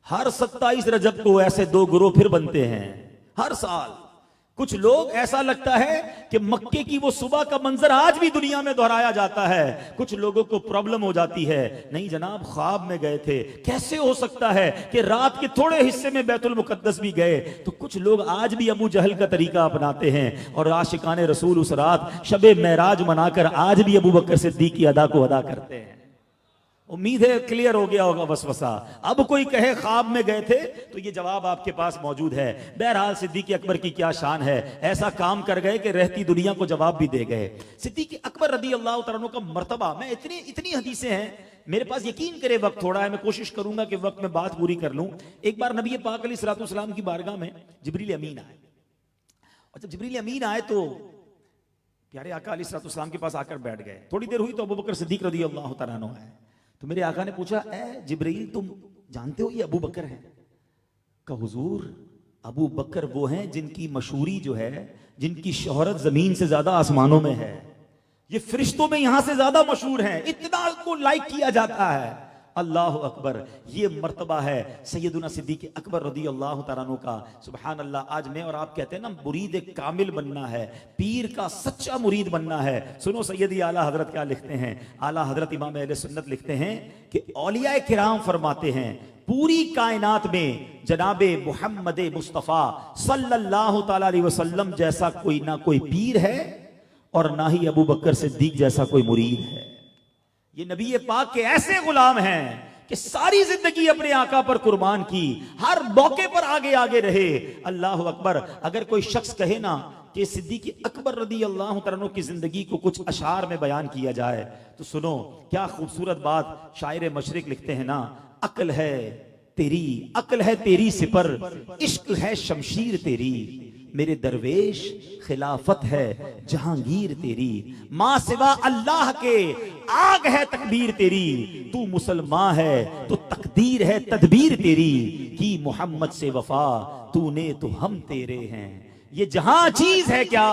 ہر 27 رجب کو ایسے 2 گروہ پھر بنتے ہیں ہر سال. کچھ لوگ ایسا لگتا ہے کہ مکے کی وہ صبح کا منظر آج بھی دنیا میں دہرایا جاتا ہے. کچھ لوگوں کو پرابلم ہو جاتی ہے, نہیں جناب خواب میں گئے تھے, کیسے ہو سکتا ہے کہ رات کے تھوڑے حصے میں بیت المقدس بھی گئے؟ تو کچھ لوگ آج بھی ابو جہل کا طریقہ اپناتے ہیں اور عاشقان رسول اس رات شب معراج منا کر آج بھی ابو بکر صدیق کی ادا کو ادا کرتے ہیں. امید ہے کلیئر ہو گیا ہوگا وسوسہ. اب کوئی کہے خواب میں گئے تھے تو یہ جواب آپ کے پاس موجود ہے. بہرحال صدیق اکبر کی کیا شان ہے, ایسا کام کر گئے کہ رہتی دنیا کو جواب بھی دے گئے. صدیق اکبر رضی اللہ تعالیٰ عنہ کا مرتبہ, میں اتنی حدیثیں ہیں میرے پاس, یقین کرے وقت تھوڑا ہے, میں کوشش کروں گا کہ وقت میں بات پوری کر لوں. ایک بار نبی پاک علیہ الصلوۃ والسلام کی بارگاہ میں جبریل امین آئے, اور جب جبریل امین آئے تو پیارے آقا علیہ الصلوۃ والسلام کے پاس آ کر بیٹھ گئے. تھوڑی دیر ہوئی تو ابو بکر صدیق رضی اللہ تعالیٰ عنہ آئے. تو میرے آقا نے پوچھا اے جبرائیل تم جانتے ہو یہ ابو بکر ہیں؟ کہ حضور ابو بکر وہ ہیں جن کی مشہوری جو ہے, جن کی شہرت زمین سے زیادہ آسمانوں میں ہے, یہ فرشتوں میں یہاں سے زیادہ مشہور ہیں, اتنا کو لائک کیا جاتا ہے. اللہ اکبر, یہ مرتبہ ہے سیدنا صدیق اکبر رضی اللہ تعالیٰ عنہ کا. سبحان اللہ. آج میں اور آپ کہتے ہیں نا مرید کامل بننا ہے, پیر کا سچا مرید بننا ہے. سنو سیدی اعلیٰ حضرت کیا لکھتے ہیں. اعلیٰ حضرت امام اہل سنت لکھتے ہیں کہ اولیاء کرام فرماتے ہیں پوری کائنات میں جناب محمد مصطفیٰ صلی اللہ تعالیٰ علیہ وسلم جیسا کوئی نہ کوئی پیر ہے اور نہ ہی ابو بکر صدیق جیسا کوئی مرید ہے. یہ نبی پاک کے ایسے غلام ہیں کہ ساری زندگی اپنے آقا پر قربان کی, ہر موقع پر آگے آگے رہے. اللہ اکبر. اگر کوئی شخص کہے نا کہ صدیق اکبر رضی اللہ تعالیٰ عنہ کی زندگی کو کچھ اشعار میں بیان کیا جائے تو سنو کیا خوبصورت بات شاعر مشرق لکھتے ہیں نا. عقل ہے تیری سپر, عشق ہے شمشیر تیری, میرے درویش خلافت ہے جہانگیر تیری، ماں سوا اللہ کے آگ ہے تکبیر تیری، تو مسلمان ہے تو تقدیر ہے تدبیر تیری، کی محمد سے وفا تو نے تو ہم تیرے ہیں، یہ جہاں چیز ہے کیا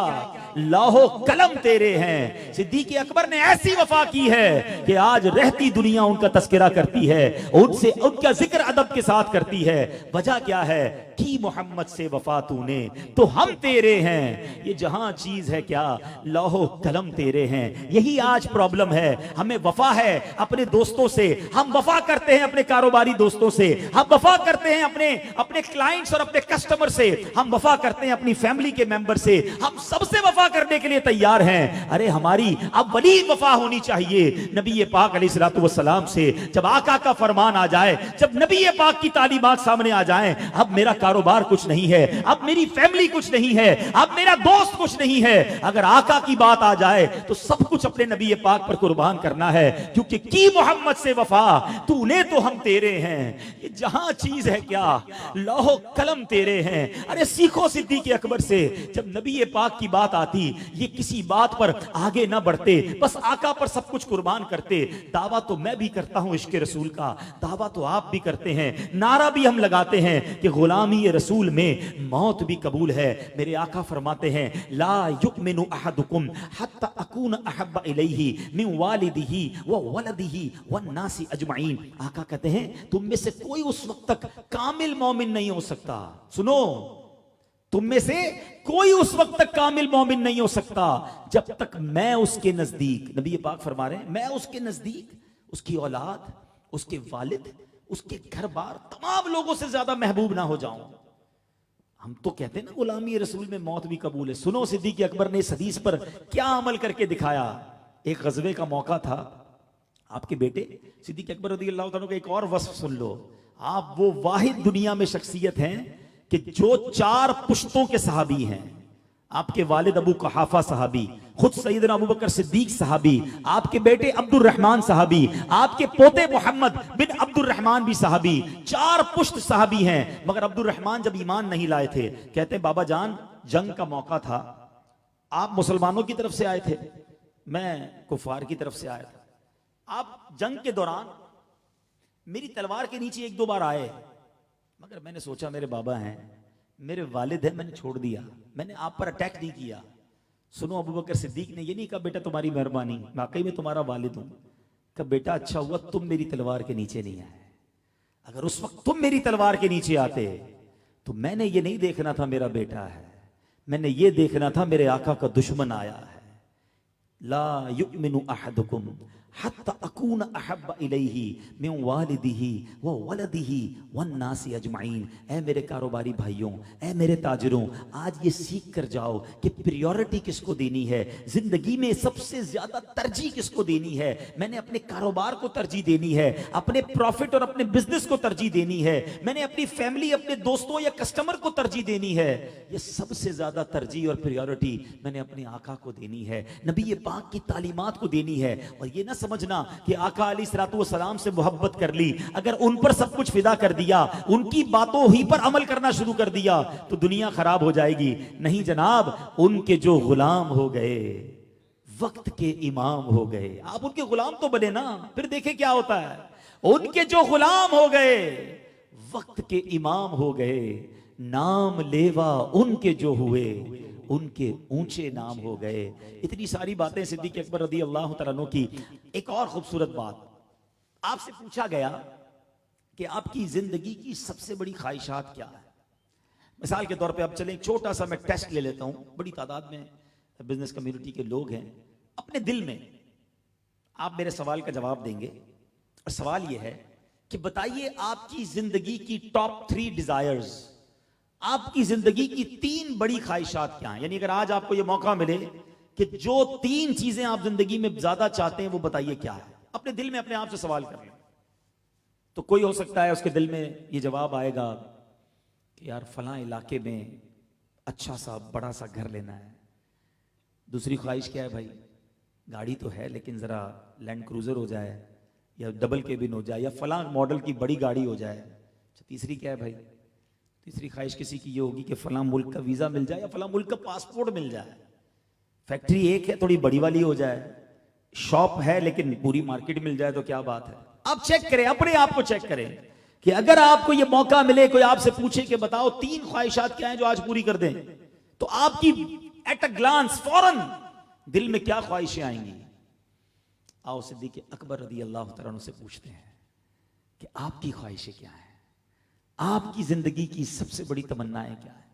لوح و قلم تیرے ہیں۔ صدیق اکبر نے ایسی وفا کی ہے کہ آج رہتی دنیا ان کا تذکرہ کرتی ہے، ان کا ذکر ادب کے ساتھ کرتی ہے۔ وجہ کیا ہے؟ کی محمد سے وفا تو نے تو ہم تیرے ہیں، یہ جہاں چیز ہے کیا لوح و قلم تیرے ہیں۔ یہی آج پرابلم ہے، ہمیں وفا ہے اپنے دوستوں سے، ہم وفا کرتے ہیں اپنے کاروباری دوستوں سے، ہم وفا کرتے ہیں اپنے کلائنٹس اور اپنے کسٹمر سے، ہم وفا کرتے ہیں اپنی فیملی کے ممبر سے، ہم سب سے وفا کرنے کے لیے تیار ہیں۔ ارے ہماری اب ولید وفا ہونی چاہیے نبی پاک علیہ الصلوۃ والسلام سے۔ جب آقا کا فرمان آ جائے، جب نبی پاک کی تعلیمات سامنے آ جائیں، اب میرا کاروبار کچھ نہیں ہے، اب میری فیملی کچھ نہیں ہے، اب میرا دوست کچھ نہیں ہے، اگر آقا کی بات آ جائے تو سب کچھ اپنے نبی پاک پر قربان کرنا ہے، کیونکہ کی محمد سے وفا تو نے تو ہم تیرے ہیں، یہ جہاں چیز ہے کیا لوح و قلم تیرے ہیں۔ ارے سیکھو صدیق اکبر سے، جب نبی پاک کی بات آتی یہ کسی بات پر آگے نہ بڑھتے، بس آقا پر سب کچھ قربان کرتے۔ دعویٰ تو میں بھی کرتا ہوں عشق رسول کا، دعویٰ تو آپ بھی کرتے ہیں، نعرہ بھی ہم لگاتے ہیں کہ غلامی رسول میں موت بھی قبول ہے۔ میرے آقا فرماتے ہیں لا یؤمن احدکم حتی اکون احب الیہ من والدہ وولدہ والناس اجمعین۔ آقا کہتے ہیں تم میں سے کوئی اس وقت تک کامل مومن نہیں ہو سکتا، سنو، تم میں سے کوئی اس وقت تک کامل مومن نہیں ہو سکتا جب تک میں اس کے نزدیک، نبی پاک فرما رہے ہیں میں اس کے نزدیک اس کی اولاد، اس کے والد، اس کے گھر بار تمام لوگوں سے زیادہ محبوب نہ ہو جاؤں۔ ہم تو کہتے ہیں نا غلامی رسول میں موت بھی قبول ہے۔ سنو صدیق اکبر نے اس حدیث پر کیا عمل کر کے دکھایا۔ ایک غزوے کا موقع تھا، آپ کے بیٹے صدیق اکبر رضی اللہ تعالیٰ کا ایک اور وصف سن لو، آپ وہ واحد دنیا میں شخصیت ہیں کہ جو 4 پشتوں کے صحابی ہیں۔ آپ کے والد ابو قحافہ صحابی، خود سیدنا ابو بکر صدیق صحابی، آپ کے بیٹے عبد الرحمن صحابی، آپ کے پوتے محمد بن عبد الرحمن بھی صحابی، 4 پشت صحابی ہیں۔ مگر عبد الرحمن جب ایمان نہیں لائے تھے، کہتے ہیں بابا جان جنگ کا موقع تھا، آپ مسلمانوں کی طرف سے آئے تھے، میں کفار کی طرف سے آیا تھا، آپ جنگ کے دوران میری تلوار کے نیچے 1-2 بار آئے، مگر میں نے سوچا میرے بابا ہیں، میرے والد ہیں، میں نے چھوڑ دیا، میں نے آپ پر اٹیک نہیں کیا۔ سنو ابو بکر صدیق نے یہ نہیں کہا بیٹا تمہاری مہربانی، واقعی میں تمہارا والد ہوں، کہ بیٹا اچھا ہوا تم میری تلوار کے نیچے نہیں آئے، اگر اس وقت تم میری تلوار کے نیچے آتے تو میں نے یہ نہیں دیکھنا تھا میرا بیٹا ہے، میں نے یہ دیکھنا تھا میرے آقا کا دشمن آیا ہے۔ لا یؤمن احدکم حتی اکون احب الیہ من والدہ وولدہ والناس اجمعین۔ اے میرے کاروباری بھائیوں، اے میرے تاجروں، آج یہ سیکھ کر جاؤ کہ پریورٹی کس کو دینی ہے، زندگی میں سب سے زیادہ ترجیح کس کو دینی ہے۔ میں نے اپنے کاروبار کو ترجیح دینی ہے، اپنے پروفٹ اور اپنے بزنس کو ترجیح دینی ہے، میں نے اپنی فیملی، اپنے دوستوں یا کسٹمر کو ترجیح دینی ہے، یہ سب سے زیادہ ترجیح اور پریورٹی میں نے اپنے آقا کو دینی ہے، نبی پاک کی تعلیمات کو دینی ہے۔ اور یہ نہ سمجھنا کہ آقا علیہ الصلوۃ والسلام سے محبت کر لی، اگر ان پر سب کچھ فدا کر دیا، ان کی باتوں ہی پر عمل کرنا شروع کر دیا تو دنیا خراب ہو جائے گی۔ نہیں جناب، ان کے جو غلام ہو گئے وقت کے امام ہو گئے۔ آپ ان کے غلام تو بنے نا، پھر دیکھیں کیا ہوتا ہے۔ ان کے جو غلام ہو گئے وقت کے امام ہو گئے، نام لیوا ان کے جو ہوئے ان کے اونچے نام ہو گئے۔ اتنی ساری باتیں صدیق اکبر رضی اللہ تعالیٰ عنہ کی۔ ایک اور خوبصورت بات، آپ سے پوچھا گیا کہ آپ کی زندگی کی سب سے بڑی خواہشات کیا ہے۔ مثال کے طور پہ اب چلیں چھوٹا سا میں ٹیسٹ لے لیتا ہوں، بڑی تعداد میں بزنس کمیونٹی کے لوگ ہیں، اپنے دل میں آپ میرے سوال کا جواب دیں گے، اور سوال یہ ہے کہ بتائیے آپ کی زندگی کی ٹاپ 3 ڈیزائرز، آپ کی زندگی کی 3 بڑی خواہشات کیا ہیں۔ یعنی اگر آج آپ کو یہ موقع ملے کہ جو 3 چیزیں آپ زندگی میں زیادہ چاہتے ہیں وہ بتائیے کیا ہے، اپنے دل میں اپنے آپ سے سوال کریں۔ تو کوئی ہو سکتا ہے اس کے دل میں یہ جواب آئے گا کہ یار فلاں علاقے میں اچھا سا بڑا سا گھر لینا ہے۔ دوسری خواہش کیا ہے بھائی، گاڑی تو ہے لیکن ذرا لینڈ کروزر ہو جائے یا ڈبل کیبن ہو جائے یا فلاں ماڈل کی بڑی گاڑی ہو جائے۔ تیسری کیا ہے بھائی، تیسری خواہش کسی کی یہ ہوگی کہ فلاں ملک کا ویزا مل جائے یا فلاں ملک کا پاسپورٹ مل جائے. فیکٹری ایک ہے تھوڑی بڑی والی ہو جائے, شاپ ہے لیکن پوری مارکیٹ مل جائے تو کیا بات ہے. آپ چیک کریں, اپنے آپ کو چیک کریں کہ اگر آپ کو یہ موقع ملے, کوئی آپ سے پوچھے کہ بتاؤ 3 خواہشات کیا ہیں جو آج پوری کر دیں, تو آپ کی ایٹ اے گلانس فوراً دل میں کیا خواہشیں آئیں گی؟ آؤ صدیق اکبر رضی اللہ تعالیٰ عنہ سے پوچھتے ہیں کہ آپ کی خواہشیں کیا ہیں, آپ کی زندگی کی سب سے بڑی تمنائیں کیا ہیں.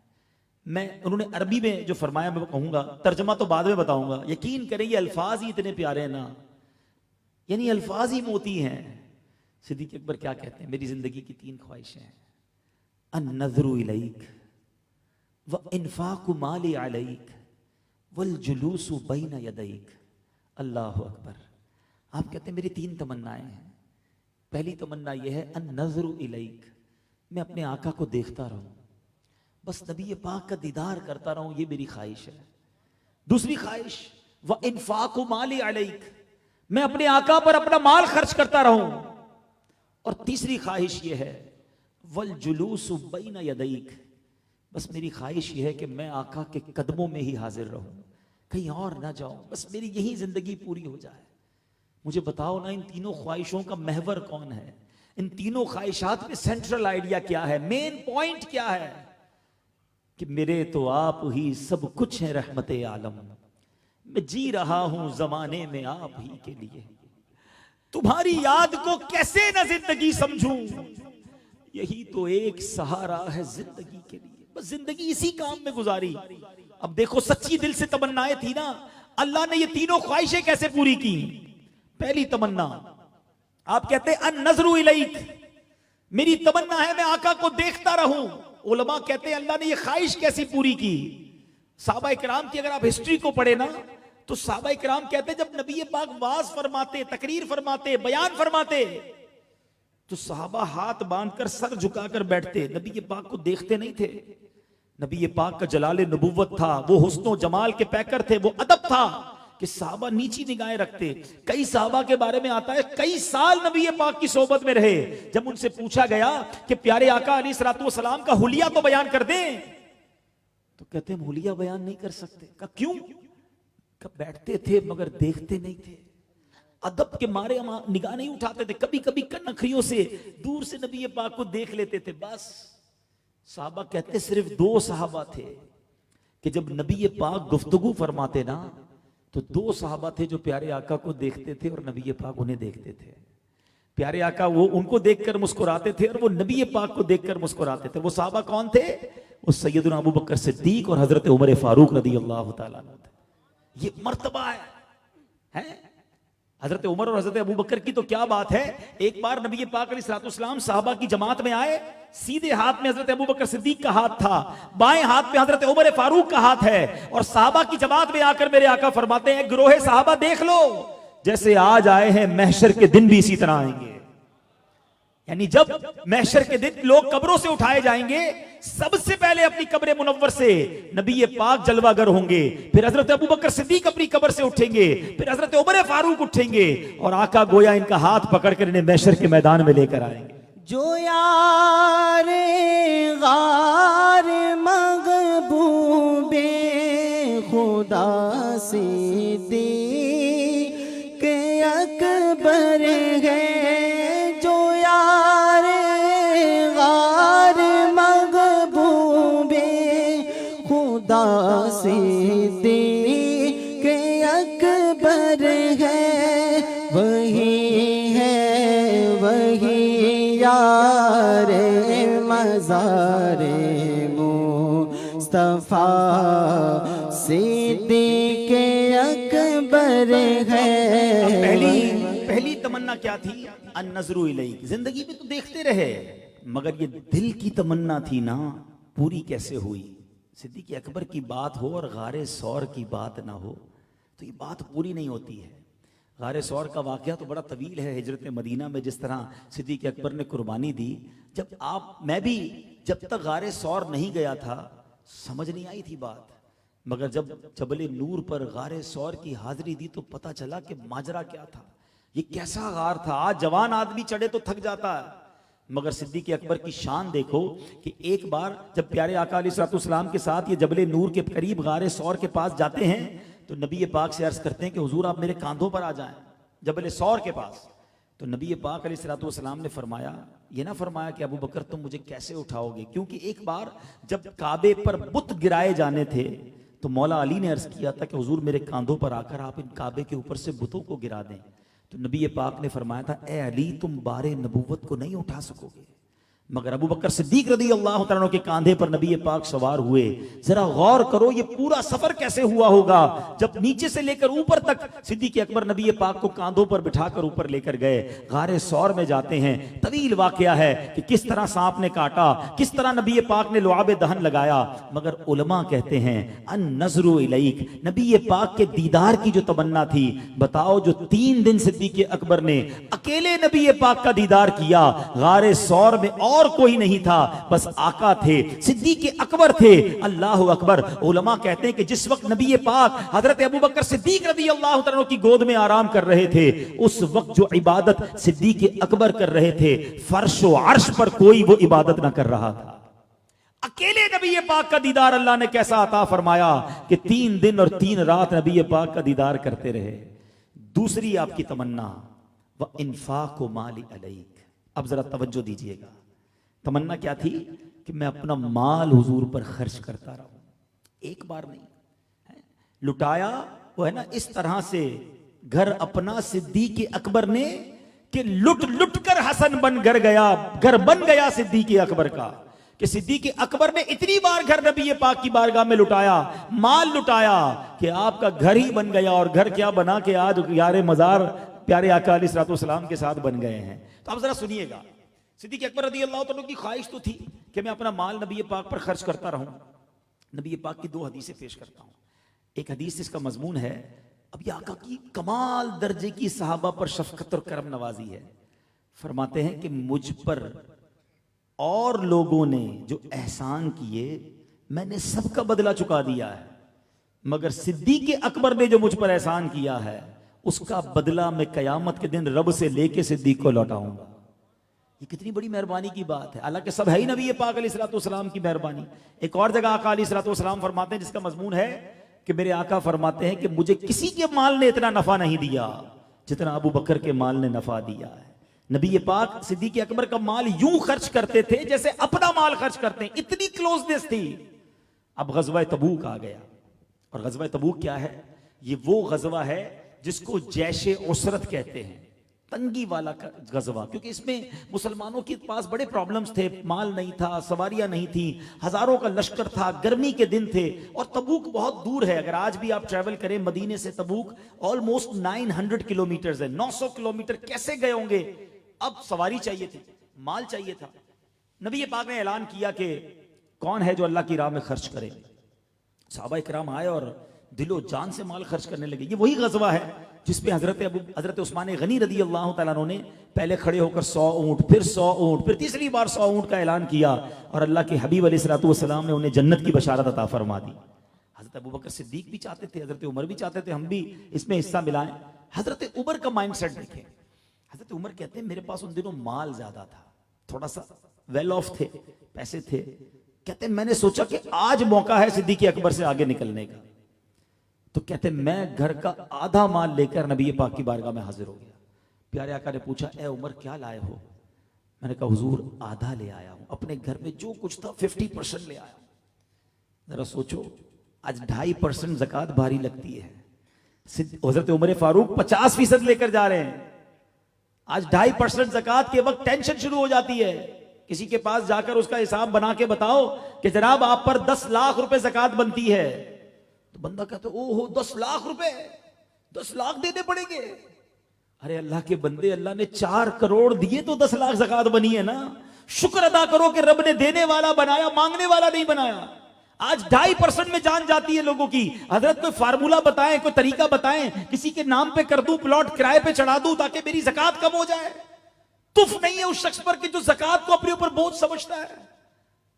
انہوں نے عربی میں جو فرمایا میں کہوں گا, ترجمہ تو بعد میں بتاؤں گا. یقین کریں یہ الفاظ ہی اتنے پیارے ہیں نا, یعنی الفاظ ہی موتی ہیں. صدیق اکبر کیا کہتے ہیں؟ میری زندگی کی 3 خواہشیں ہیں. النظر الیک وانفاق مالی علیک والجلوس بین یدیک. اللہ اکبر. آپ کہتے ہیں میری 3 تمنائیں ہیں. پہلی تمنا یہ ہے النظر الیک, میں اپنے آقا کو دیکھتا رہوں, بس نبی پاک کا دیدار کرتا رہوں, یہ میری خواہش ہے. دوسری خواہش وانفاق مالی علیک, میں اپنے آقا پر اپنا مال خرچ کرتا رہوں. اور تیسری خواہش یہ ہے والجلوس بین یدیک, بس میری خواہش یہ ہے کہ میں آقا کے قدموں میں ہی حاضر رہوں, کہیں اور نہ جاؤں, بس میری یہی زندگی پوری ہو جائے. مجھے بتاؤ نا ان تینوں خواہشوں کا محور کون ہے؟ ان تینوں خواہشات میں سینٹرل آئیڈیا کیا ہے, مین پوائنٹ کیا ہے؟ کہ میرے تو آپ ہی سب کچھ ہیں رحمت عالم, میں جی رہا ہوں زمانے میں آپ ہی کے لیے, تمہاری یاد کو کیسے نہ زندگی سمجھوں, یہی تو ایک سہارا ہے زندگی کے لیے, بس زندگی اسی کام میں گزاری. اب دیکھو سچی دل سے تمنائیں تھی نا, اللہ نے یہ تینوں خواہشیں کیسے پوری کی. پہلی تمنا آپ کہتے ہیں النظر الیک, میری تمنا ہے میں آقا کو دیکھتا رہوں. علماء کہتے ہیں اللہ نے یہ خواہش کیسی پوری کی. صحابہ کرام کی اگر آپ ہسٹری کو پڑھیں نا, تو صحابہ کرام کہتے ہیں جب نبی پاک واز فرماتے, تقریر فرماتے, بیان فرماتے, تو صحابہ ہاتھ باندھ کر سر جھکا کر بیٹھتے, نبی پاک کو دیکھتے نہیں تھے. نبی پاک کا جلال نبوت تھا, وہ حسن و جمال کے پیکر تھے, وہ ادب تھا کہ صحابہ نیچی نگاہیں رکھتے. کئی صحابہ کے بارے میں آتا ہے کئی سال نبی پاک کی صحبت میں رہے. جب ان سے پوچھا گیا کہ پیارے آقا علیہ الصلوۃ والسلام کا حلیہ تو بیان کر دیں, تو کہتے ہیں ہم حلیہ بیان نہیں کر سکتے. کہا کیوں؟ کہ بیٹھتے تھے مگر دیکھتے نہیں تھے, ادب کے مارے ہم نگاہ نہیں اٹھاتے تھے, کبھی کبھی کنکھیوں سے دور سے نبی پاک کو دیکھ لیتے تھے بس. صحابہ کہتے صرف 2 صحابہ تھے کہ جب نبی پاک گفتگو فرماتے نا, تو 2 صحابہ تھے جو پیارے آقا کو دیکھتے تھے اور نبی پاک انہیں دیکھتے تھے. پیارے آقا وہ ان کو دیکھ کر مسکراتے تھے اور وہ نبی پاک کو دیکھ کر مسکراتے تھے. وہ صحابہ کون تھے؟ وہ سیدنا ابو بکر صدیق اور حضرت عمر فاروق رضی اللہ تعالیٰ عنہ تھے. یہ مرتبہ ہے. حضرت عمر اور حضرت ابو بکر کی تو کیا بات ہے. ایک بار نبی پاک علیہ الصلوۃ والسلام صحابہ کی جماعت میں آئے, سیدھے ہاتھ میں حضرت ابو بکر صدیق کا ہاتھ تھا, بائیں ہاتھ میں حضرت عمر فاروق کا ہاتھ ہے, اور صحابہ کی جماعت میں آ کر میرے آقا فرماتے ہیں گروہ صحابہ دیکھ لو, جیسے آج آئے ہیں محشر کے دن بھی اسی طرح آئیں گے. یعنی جب محشر کے دن لوگ قبروں سے اٹھائے جائیں گے, سب سے پہلے اپنی قبر منور سے نبی پاک جلوہ گر ہوں گے, پھر حضرت ابو بکر صدیق اپنی قبر سے اٹھیں گے, پھر حضرت عمر فاروق اٹھیں گے, اور آقا گویا ان کا ہاتھ پکڑ کر انہیں محشر کے میدان میں لے کر آئیں گے. جو یار غار محبوب خدا صدیق اکبر ہے, صدیق اکبر ہے, وہی ہے وہی یار مزار مصطفیٰ صدیق اکبر ہے. پہلی تمنا کیا تھی؟ النظر الیک. زندگی میں تو دیکھتے رہے, مگر یہ دل کی تمنا تھی نا, پوری کیسے ہوئی؟ صدیق اکبر کی بات ہو اور غار ثور کی بات نہ ہو تو یہ بات پوری نہیں ہوتی ہے. غار ثور کا واقعہ تو بڑا طویل ہے. ہجرت مدینہ میں جس طرح صدیق اکبر نے قربانی دی, میں بھی جب تک غار ثور نہیں گیا تھا سمجھ نہیں آئی تھی بات, مگر جب جبل نور پر غار ثور کی حاضری دی تو پتہ چلا کہ ماجرا کیا تھا, یہ کیسا غار تھا. آج جوان آدمی چڑھے تو تھک جاتا ہے, مگر صدیق اکبر کی شان دیکھو کہ ایک بار جب پیارے آقا علیہ الصلوۃ والسلام کے ساتھ یہ جبل نور کے قریب غار ثور کے پاس جاتے ہیں تو نبی پاک سے عرض کرتے ہیں کہ حضور آپ میرے کاندھوں پر آ جائیں جبل ثور کے پاس. تو نبی پاک علیہ الصلوۃ والسلام نے فرمایا، یہ نہ فرمایا کہ ابو بکر تم مجھے کیسے اٹھاؤ گے، کیونکہ ایک بار جب کعبے پر بت گرائے جانے تھے تو مولا علی نے عرض کیا تھا کہ حضور میرے کاندھوں پر آ کر آپ ان کعبے کے اوپر سے بتوں کو گرا دیں. تو نبی پاک نے فرمایا تھا اے علی تم بار نبوت کو نہیں اٹھا سکو گے. مگر ابو بکر صدیق رضی اللہ تعالیٰ عنہ کے کاندھے پر نبی پاک سوار ہوئے. ذرا غور کرو یہ پورا سفر کیسے ہوا ہوگا جب نیچے سے لے کر اوپر تک صدیق اکبر نبی پاک کو کاندھوں پر بٹھا کر اوپر لے کر گئے. غار ثور میں جاتے ہیں، طویل واقعہ ہے کہ کس طرح سانپ نے کاٹا، کس طرح نبی پاک نے لعاب دہن لگایا. مگر علماء کہتے ہیں ان نظر الیک، نبی پاک کے دیدار کی جو تمنا تھی، بتاؤ جو 3 دن صدیق اکبر نے اکیلے نبی پاک کا دیدار کیا، غار ثور میں اور کوئی نہیں تھا، بس آقا تھے، صدیق اکبر تھے. اللہ اکبر. علماء کہتے ہیں کہ جس وقت نبی پاک حضرت ابوبکر صدیق رضی اللہ تعالیٰ عنہ کی گود میں آرام کر رہے تھے، اس وقت جو عبادت صدیق اکبر کر رہے تھے فرش و عرش پر کوئی وہ عبادت نہ کر رہا تھا. اکیلے نبی پاک کا دیدار اللہ نے کیسا عطا فرمایا کہ 3 دن اور 3 رات نبی پاک کا دیدار کرتے رہے. دوسری آپ کی تمنا وَإِنفَاقُ مَالِ عَلَيْكَ. اب ذرا توجہ دیجئے گا. تمنا کیا تھی کہ میں اپنا مال حضور پر خرچ کرتا رہوں. ایک بار نہیں لٹایا، وہ ہے نا اس طرح سے گھر اپنا صدیق اکبر نے کہ لٹ لٹ کر حسن بن گھر بن گیا صدیق اکبر کا، کہ صدیق اکبر نے اتنی بار گھر نبی پاک کی بارگاہ میں لٹایا، مال لٹایا کہ آپ کا گھر ہی بن گیا. اور گھر کیا بنا کہ آج یار مزار پیارے آقا علیہ الصلوۃ والسلام کے ساتھ بن گئے ہیں. تو آپ ذرا سنیے گا، صدیق اکبر رضی اللہ تعالیٰ کی خواہش تو تھی کہ میں اپنا مال نبی پاک پر خرچ کرتا رہوں. نبی پاک کی 2 حدیثیں پیش کرتا ہوں. ایک حدیث اس کا مضمون ہے، اب یہ آقا کی کمال درجے کی صحابہ پر شفقت اور کرم نوازی ہے. فرماتے ہیں کہ مجھ پر اور لوگوں نے جو احسان کیے میں نے سب کا بدلہ چکا دیا ہے، مگر صدیق اکبر نے جو مجھ پر احسان کیا ہے اس کا بدلہ میں قیامت کے دن رب سے لے کے صدیق کو لوٹاؤں گا. یہ کتنی بڑی مہربانی کی بات ہے. حالانکہ سب ہے ہی نبی پاک علیہ الصلوۃ والسلام کی مہربانی. ایک اور جگہ آقا علیہ الصلوۃ والسلام فرماتے ہیں جس کا مضمون ہے کہ میرے آقا فرماتے ہیں کہ مجھے کسی کے مال نے اتنا نفع نہیں دیا جتنا ابو بکر کے مال نے نفع دیا ہے. نبی پاک صدیق اکبر کا مال یوں خرچ کرتے تھے جیسے اپنا مال خرچ کرتے ہیں، اتنی کلوزنس تھی. اب غزوہ تبوک آ گیا. اور غزوہ تبوک کیا ہے؟ یہ وہ غزوہ ہے جس کو جیش عسرت کہتے ہیں، تنگی والا غزوہ، کیونکہ اس میں مسلمانوں کے پاس بڑے پرابلمز تھے. مال نہیں تھا، سواریاں نہیں تھیں، ہزاروں کا لشکر تھا، گرمی کے دن تھے. اور تبوک بہت دور ہے. اگر آج بھی آپ ٹریول کریں مدینے سے تبوک آلموسٹ 900 کلومیٹرز ہے. 900 کلومیٹر کیسے گئے ہوں گے؟ اب سواری چاہیے تھی، مال چاہیے تھا. نبی پاک نے اعلان کیا کہ کون ہے جو اللہ کی راہ میں خرچ کرے. صحابہ کرام آئے اور دل و جان سے مال خرچ کرنے لگے. یہ وہی غزوہ ہے جس پہ حضرت عثمان غنی رضی اللہ تعالیٰ عنہ نے پہلے کھڑے ہو کر 100 اونٹ، پھر 100 اونٹ، پھر تیسری بار 100 اونٹ کا اعلان کیا. اور اللہ کے حبیب علیہ الصلوۃ والسلام نے انہیں جنت کی بشارت عطا فرما دی. حضرت ابوبکر صدیق بھی چاہتے تھے، حضرت عمر بھی چاہتے تھے ہم بھی اس میں حصہ ملائیں. حضرت عمر کا مائنڈ سیٹ دیکھیں. حضرت عمر کہتے ہیں میرے پاس ان دنوں مال زیادہ تھا، تھوڑا سا ویل آف تھے، پیسے تھے. کہتے ہیں میں نے سوچا کہ آج موقع ہے صدیق اکبر سے آگے نکلنے کا. تو کہتے ہیں میں گھر کا آدھا مال لے کر نبی پاک کی بارگاہ میں حاضر ہو گیا. پیارے آقا نے پوچھا اے عمر کیا لائے ہو؟ میں نے کہا حضور آدھا لے آیا ہوں، اپنے گھر میں جو کچھ تھا 50% لے آیا ہوں. ذرا سوچو آج 2.5% زکوٰۃ بھاری لگتی ہے. حضرت عمر فاروق 50% لے کر جا رہے ہیں. آج 2.5% زکوٰۃ کے وقت ٹینشن شروع ہو جاتی ہے. کسی کے پاس جا کر اس کا حساب بنا کے بتاؤ کہ جناب آپ پر 10 لاکھ روپے زکوٰۃ بنتی ہے، تو بندہ کہتا ہے اوہ 10 لاکھ روپے، 10 لاکھ دینے پڑیں گے. ارے اللہ کے بندے، اللہ نے 4 کروڑ دیے تو 10 لاکھ زکوٰۃ بنی ہے نا. شکر ادا کرو کہ رب نے دینے والا بنایا، مانگنے والا نہیں بنایا. آج 2.5% میں جان جاتی ہے لوگوں کی. حضرت کوئی فارمولا بتائیں، کوئی طریقہ بتائیں، کسی کے نام پہ کر دوں، پلاٹ کرائے پہ چڑھا دوں تاکہ میری زکوٰۃ کم ہو جائے. تف نہیں ہے اس شخص پر کہ جو زکوٰۃ کو اپنے اوپر بوجھ سمجھتا ہے.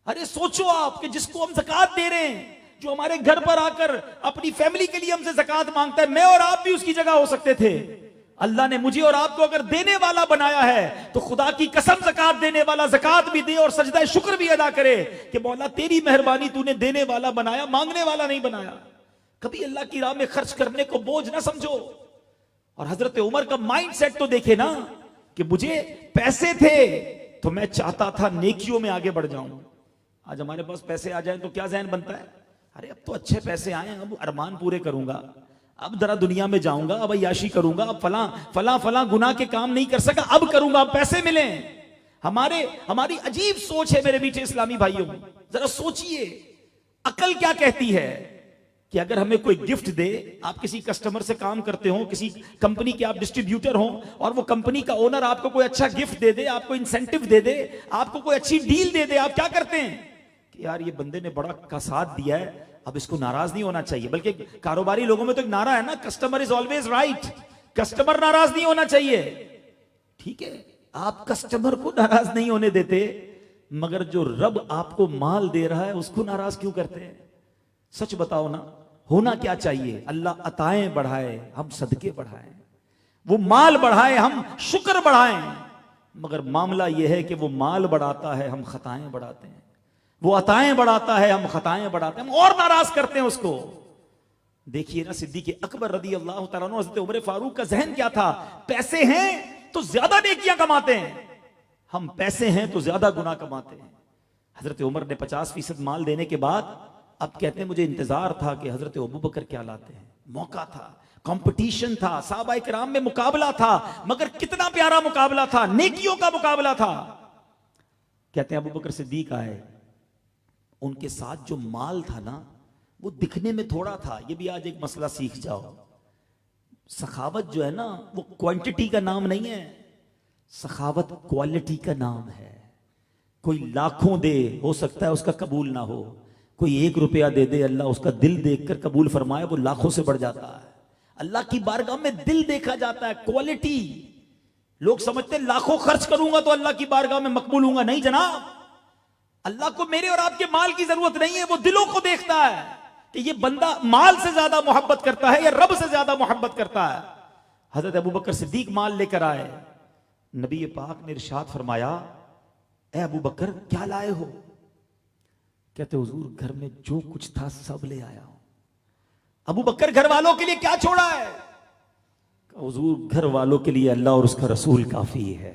ارے سوچو آپ کہ جس کو ہم زکوٰۃ دے رہے ہیں، جو ہمارے گھر پر آ کر اپنی فیملی کے لیے ہم سے زکوٰۃ مانگتا ہے، میں اور آپ بھی اس کی جگہ ہو سکتے تھے. اللہ نے مجھے اور آپ کو اگر دینے والا بنایا ہے تو خدا کی قسم زکات دینے والا زکات بھی دے اور سجدہ شکر بھی ادا کرے کہ مولا تیری مہربانی، تو نے دینے والا بنایا، مانگنے والا نہیں بنایا. کبھی اللہ کی راہ میں خرچ کرنے کو بوجھ نہ سمجھو. اور حضرت عمر کا مائنڈ سیٹ تو دیکھے نا کہ مجھے پیسے تھے تو میں چاہتا تھا نیکیوں میں آگے بڑھ جاؤں. آج ہمارے پاس پیسے آ جائیں تو کیا ذہن بنتا ہے؟ ارے اب تو اچھے پیسے آئے ہیں، اب ارمان پورے کروں گا، اب ذرا دنیا میں جاؤں گا، اب عیاشی کروں گا، اب فلاں گناہ کے کام نہیں کر سکا، اب کروں گا، اب پیسے ملیں. ہماری عجیب سوچ ہے میرے میٹھے اسلامی بھائیوں. ذرا سوچئے عقل کیا کہتی ہے کہ اگر ہمیں کوئی گفٹ دے، آپ کسی کسٹمر سے کام کرتے ہوں، کسی کمپنی کے آپ ڈسٹریبیوٹر ہوں اور وہ کمپنی کا اونر آپ کو کوئی اچھا گفٹ دے دے، آپ کو انسینٹیو دے دے، آپ کو کوئی اچھی ڈیل دے دے، آپ کیا کرتے ہیں کہ یار یہ بندے نے بڑا کا ساتھ دیا ہے، اب اس کو ناراض نہیں ہونا چاہیے. بلکہ کاروباری لوگوں میں تو ایک نعرہ ہے نا، customer is always right, customer ناراض نہیں ہونا چاہیے. ٹھیک ہے، آپ کسٹمر کو ناراض نہیں ہونے دیتے، مگر جو رب آپ کو مال دے رہا ہے اس کو ناراض کیوں کرتے ہیں؟ سچ بتاؤ نا، ہونا کیا چاہیے؟ اللہ عطائیں بڑھائے، ہم صدقے بڑھائیں، وہ مال بڑھائے، ہم شکر بڑھائیں. مگر معاملہ یہ ہے کہ وہ مال بڑھاتا ہے، ہم خطائیں بڑھاتے ہیں. وہ عطائیں بڑھاتا ہے، ہم خطائیں بڑھاتے ہیں، ہم اور ناراض کرتے ہیں اس کو. دیکھیے نا صدیق اکبر رضی اللہ تعالیٰ عنہ، حضرت عمر فاروق کا ذہن کیا تھا؟ پیسے ہیں تو زیادہ نیکیاں کماتے ہیں، ہم پیسے ہیں تو زیادہ گناہ کماتے ہیں. حضرت عمر نے 50% مال دینے کے بعد اب کہتے ہیں مجھے انتظار تھا کہ حضرت ابوبکر کیا لاتے ہیں. موقع تھا، کمپٹیشن تھا، صحابہ کرام میں مقابلہ تھا، مگر کتنا پیارا مقابلہ تھا، نیکیوں کا مقابلہ تھا. کہتے ہیں ابوبکر صدیق آئے، ان کے ساتھ جو مال تھا نا وہ دکھنے میں تھوڑا تھا. یہ بھی آج ایک مسئلہ سیکھ جاؤ، سخاوت جو ہے نا وہ کوانٹٹی کا نام نہیں ہے، سخاوت کوالٹی کا نام ہے. کوئی لاکھوں دے، ہو سکتا ہے اس کا قبول نہ ہو، کوئی 1 روپیہ دے دے، اللہ اس کا دل دیکھ کر قبول فرمائے، وہ لاکھوں سے بڑھ جاتا ہے. اللہ کی بارگاہ میں دل دیکھا جاتا ہے، کوالٹی. لوگ سمجھتے ہیں لاکھوں خرچ کروں گا تو اللہ کی بارگاہ میں مقبول ہوں گا. نہیں جناب، اللہ کو میرے اور آپ کے مال کی ضرورت نہیں ہے، وہ دلوں کو دیکھتا ہے کہ یہ بندہ مال سے زیادہ محبت کرتا ہے یا رب سے زیادہ محبت کرتا ہے. حضرت ابوبکر صدیق مال لے کر آئے، نبی پاک نے ارشاد فرمایا، اے ابوبکر کیا لائے ہو؟ کہتے حضور گھر میں جو کچھ تھا سب لے آیا ہوں. ابوبکر گھر والوں کے لیے کیا چھوڑا ہے؟ حضور گھر والوں کے لیے اللہ اور اس کا رسول کافی ہے.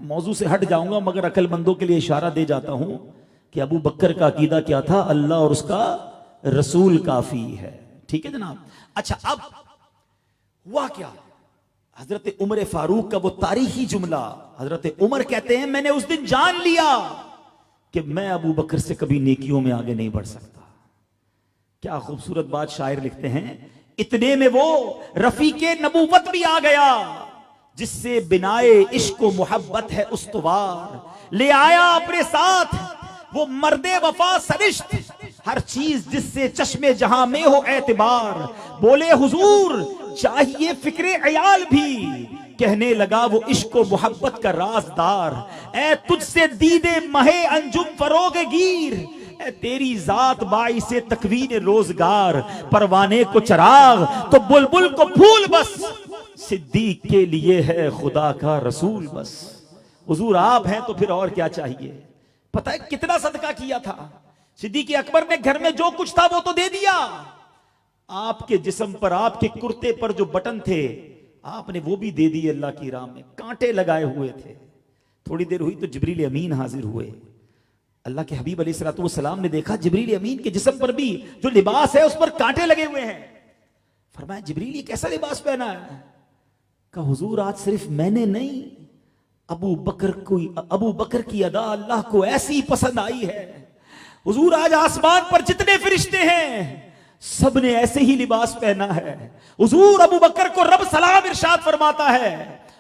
موضوع سے ہٹ جاؤں گا مگر عقل مندوں کے لیے اشارہ دے جاتا ہوں کہ ابو بکر کا عقیدہ کیا تھا؟ اللہ اور اس کا رسول کافی ہے. ٹھیک ہے جناب. اچھا اب ہوا کیا؟ حضرت عمر فاروق کا وہ تاریخی جملہ، حضرت عمر کہتے ہیں میں نے اس دن جان لیا کہ میں ابو بکر سے کبھی نیکیوں میں آگے نہیں بڑھ سکتا. کیا خوبصورت بات شاعر لکھتے ہیں، اتنے میں وہ رفیق نبوت بھی آ گیا جس سے بنائے عشق و محبت ہے استوار. لے آیا اپنے ساتھ وہ مرد وفا سرشت، ہر چیز جس سے چشم جہاں میں ہو اعتبار. بولے حضور چاہیے فکر عیال بھی، کہنے لگا وہ عشق و محبت کا رازدار. اے تجھ سے دیدے مہے انجم فروغ گیر، اے تیری ذات باعث تکوین روزگار. پروانے کو چراغ تو بلبل کو پھول، بس صدیق کے لیے ہے خدا کا رسول بس. حضور آپ ہیں تو پھر اور کیا چاہیے. پتہ ہے کتنا صدقہ کیا تھا صدیق اکبر نے؟ گھر میں جو کچھ تھا وہ تو دے دیا. آپ کے جسم پر، آپ کے کرتے پر جو بٹن تھے آپ نے وہ بھی دے دیے اللہ کی راہ میں. کانٹے لگائے ہوئے تھے. تھوڑی دیر ہوئی تو جبریل امین حاضر ہوئے. اللہ کے حبیب علیہ الصلوۃ والسلام نے دیکھا جبریل امین کے جسم پر بھی جو لباس ہے اس پر کانٹے لگے ہوئے ہیں. فرمایا جبریل یہ کیسا لباس پہنا ہے؟ کہ حضور آج صرف میں نے نہیں، ابو بکر کی ادا اللہ کو ایسی پسند آئی ہے. حضور آج آسمان پر جتنے فرشتے ہیں سب نے ایسے ہی لباس پہنا ہے. حضور ابو بکر کو رب سلام ارشاد فرماتا ہے.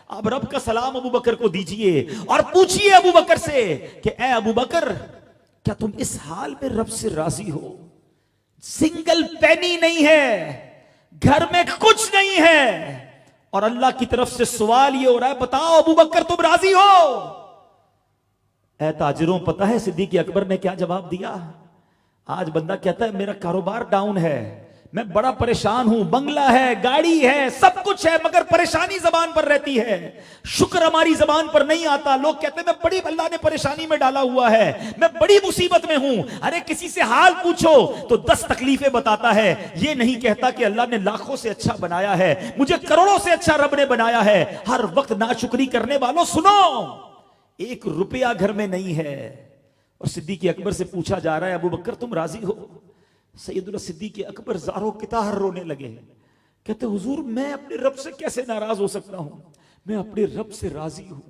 اب رب کا سلام ابو بکر کو دیجئے اور پوچھئے ابو بکر سے کہ اے ابو بکر کیا تم اس حال میں رب سے راضی ہو؟ سنگل پینی نہیں ہے، گھر میں کچھ نہیں ہے، اور اللہ کی طرف سے سوال یہ ہو رہا ہے بتاؤ ابو بکر تم راضی ہو؟ اے تاجروں پتہ ہے صدیق اکبر نے کیا جواب دیا؟ آج بندہ کہتا ہے میرا کاروبار ڈاؤن ہے، میں بڑا پریشان ہوں, بنگلہ ہے, گاڑی ہے, سب کچھ ہے, مگر پریشانی زبان پر رہتی ہے, شکر ہماری زبان پر نہیں آتا. لوگ کہتے ہیں میں بڑی, اللہ نے پریشانی میں ڈالا ہوا ہے, میں بڑی مصیبت میں ہوں. ارے کسی سے حال پوچھو تو 10 تکلیفیں بتاتا ہے, یہ نہیں کہتا کہ اللہ نے لاکھوں سے اچھا بنایا ہے, مجھے کروڑوں سے اچھا رب نے بنایا ہے. ہر وقت ناشکری کرنے والوں سنو, 1 روپیہ گھر میں نہیں ہے. اور صدیق اکبر سے پوچھا جا رہا ہے ابو بکر تم راضی ہو؟ سیدنا صدیق اکبر زارو کتار رونے لگے, کہتے حضور میں اپنے رب سے کیسے ناراض ہو سکتا ہوں, میں اپنے رب سے راضی ہوں.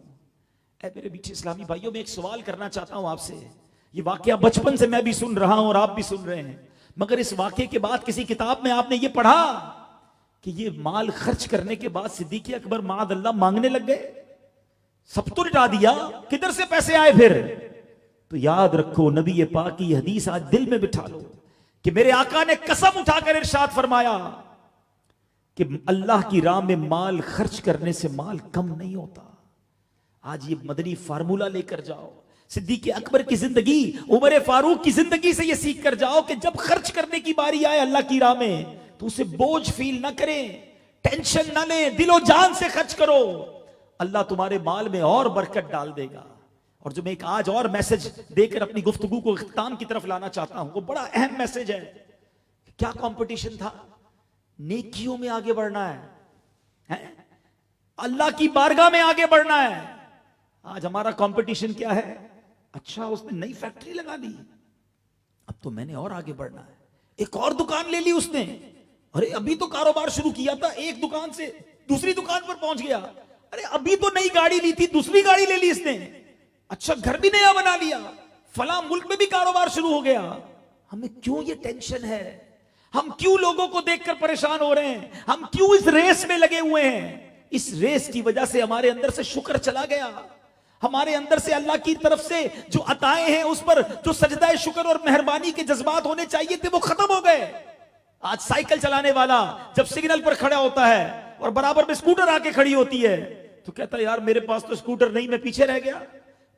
اے میرے میٹھے اسلامی بھائیوں, میں ایک سوال کرنا چاہتا ہوں آپ سے. یہ واقعہ بچپن سے میں بھی سن رہا ہوں اور آپ بھی سن رہے ہیں, مگر اس واقعے کے بعد کسی کتاب میں آپ نے یہ پڑھا کہ یہ مال خرچ کرنے کے بعد صدیق اکبر معاذ اللہ مانگنے لگ گئے؟ سب تو لٹا دیا, کدھر سے پیسے آئے پھر؟ تو یاد رکھو, نبی پاک کی حدیث آج دل میں بٹھا لو کہ میرے آقا نے قسم اٹھا کر ارشاد فرمایا کہ اللہ کی راہ میں مال خرچ کرنے سے مال کم نہیں ہوتا. آج یہ مدنی فارمولہ لے کر جاؤ, صدیق اکبر کی زندگی, عمر فاروق کی زندگی سے یہ سیکھ کر جاؤ کہ جب خرچ کرنے کی باری آئے اللہ کی راہ میں تو اسے بوجھ فیل نہ کریں, ٹینشن نہ لیں, دل و جان سے خرچ کرو, اللہ تمہارے مال میں اور برکت ڈال دے گا. اور جو میں ایک آج اور میسج دے کر اپنی گفتگو کو اختتام کی طرف لانا چاہتا ہوں, وہ بڑا اہم میسج ہے. کیا کمپٹیشن تھا؟ نیکیوں میں آگے بڑھنا ہے, اللہ کی بارگاہ میں آگے بڑھنا ہے. آج ہمارا کمپٹیشن کیا ہے؟ اچھا اس نے نئی فیکٹری لگا لی, اب تو میں نے اور آگے بڑھنا ہے. ایک اور دکان لے لی اس نے, ارے ابھی تو کاروبار شروع کیا تھا, ایک دکان سے دوسری دکان پر پہنچ گیا. ارے ابھی تو نئی گاڑی لی تھی, دوسری گاڑی لے لی اس نے. اچھا گھر بھی نیا بنا لیا, فلاں ملک میں بھی کاروبار شروع ہو گیا. ہمیں کیوں یہ ٹینشن ہے؟ ہم کیوں لوگوں کو دیکھ کر پریشان ہو رہے ہیں؟ ہم کیوں اس ریس میں لگے ہوئے ہیں؟ اس ریس کی وجہ سے ہمارے اندر سے شکر چلا گیا, ہمارے اندر سے اللہ کی طرف سے جو عطائیں ہیں اس پر جو سجدہ شکر اور مہربانی کے جذبات ہونے چاہیے تھے وہ ختم ہو گئے. آج سائیکل چلانے والا جب سگنل پر کھڑا ہوتا ہے اور برابر میں سکوٹر آ کے کھڑی ہوتی ہے تو کہتا ہے یار میرے پاس تو سکوٹر نہیں, میں پیچھے رہ گیا.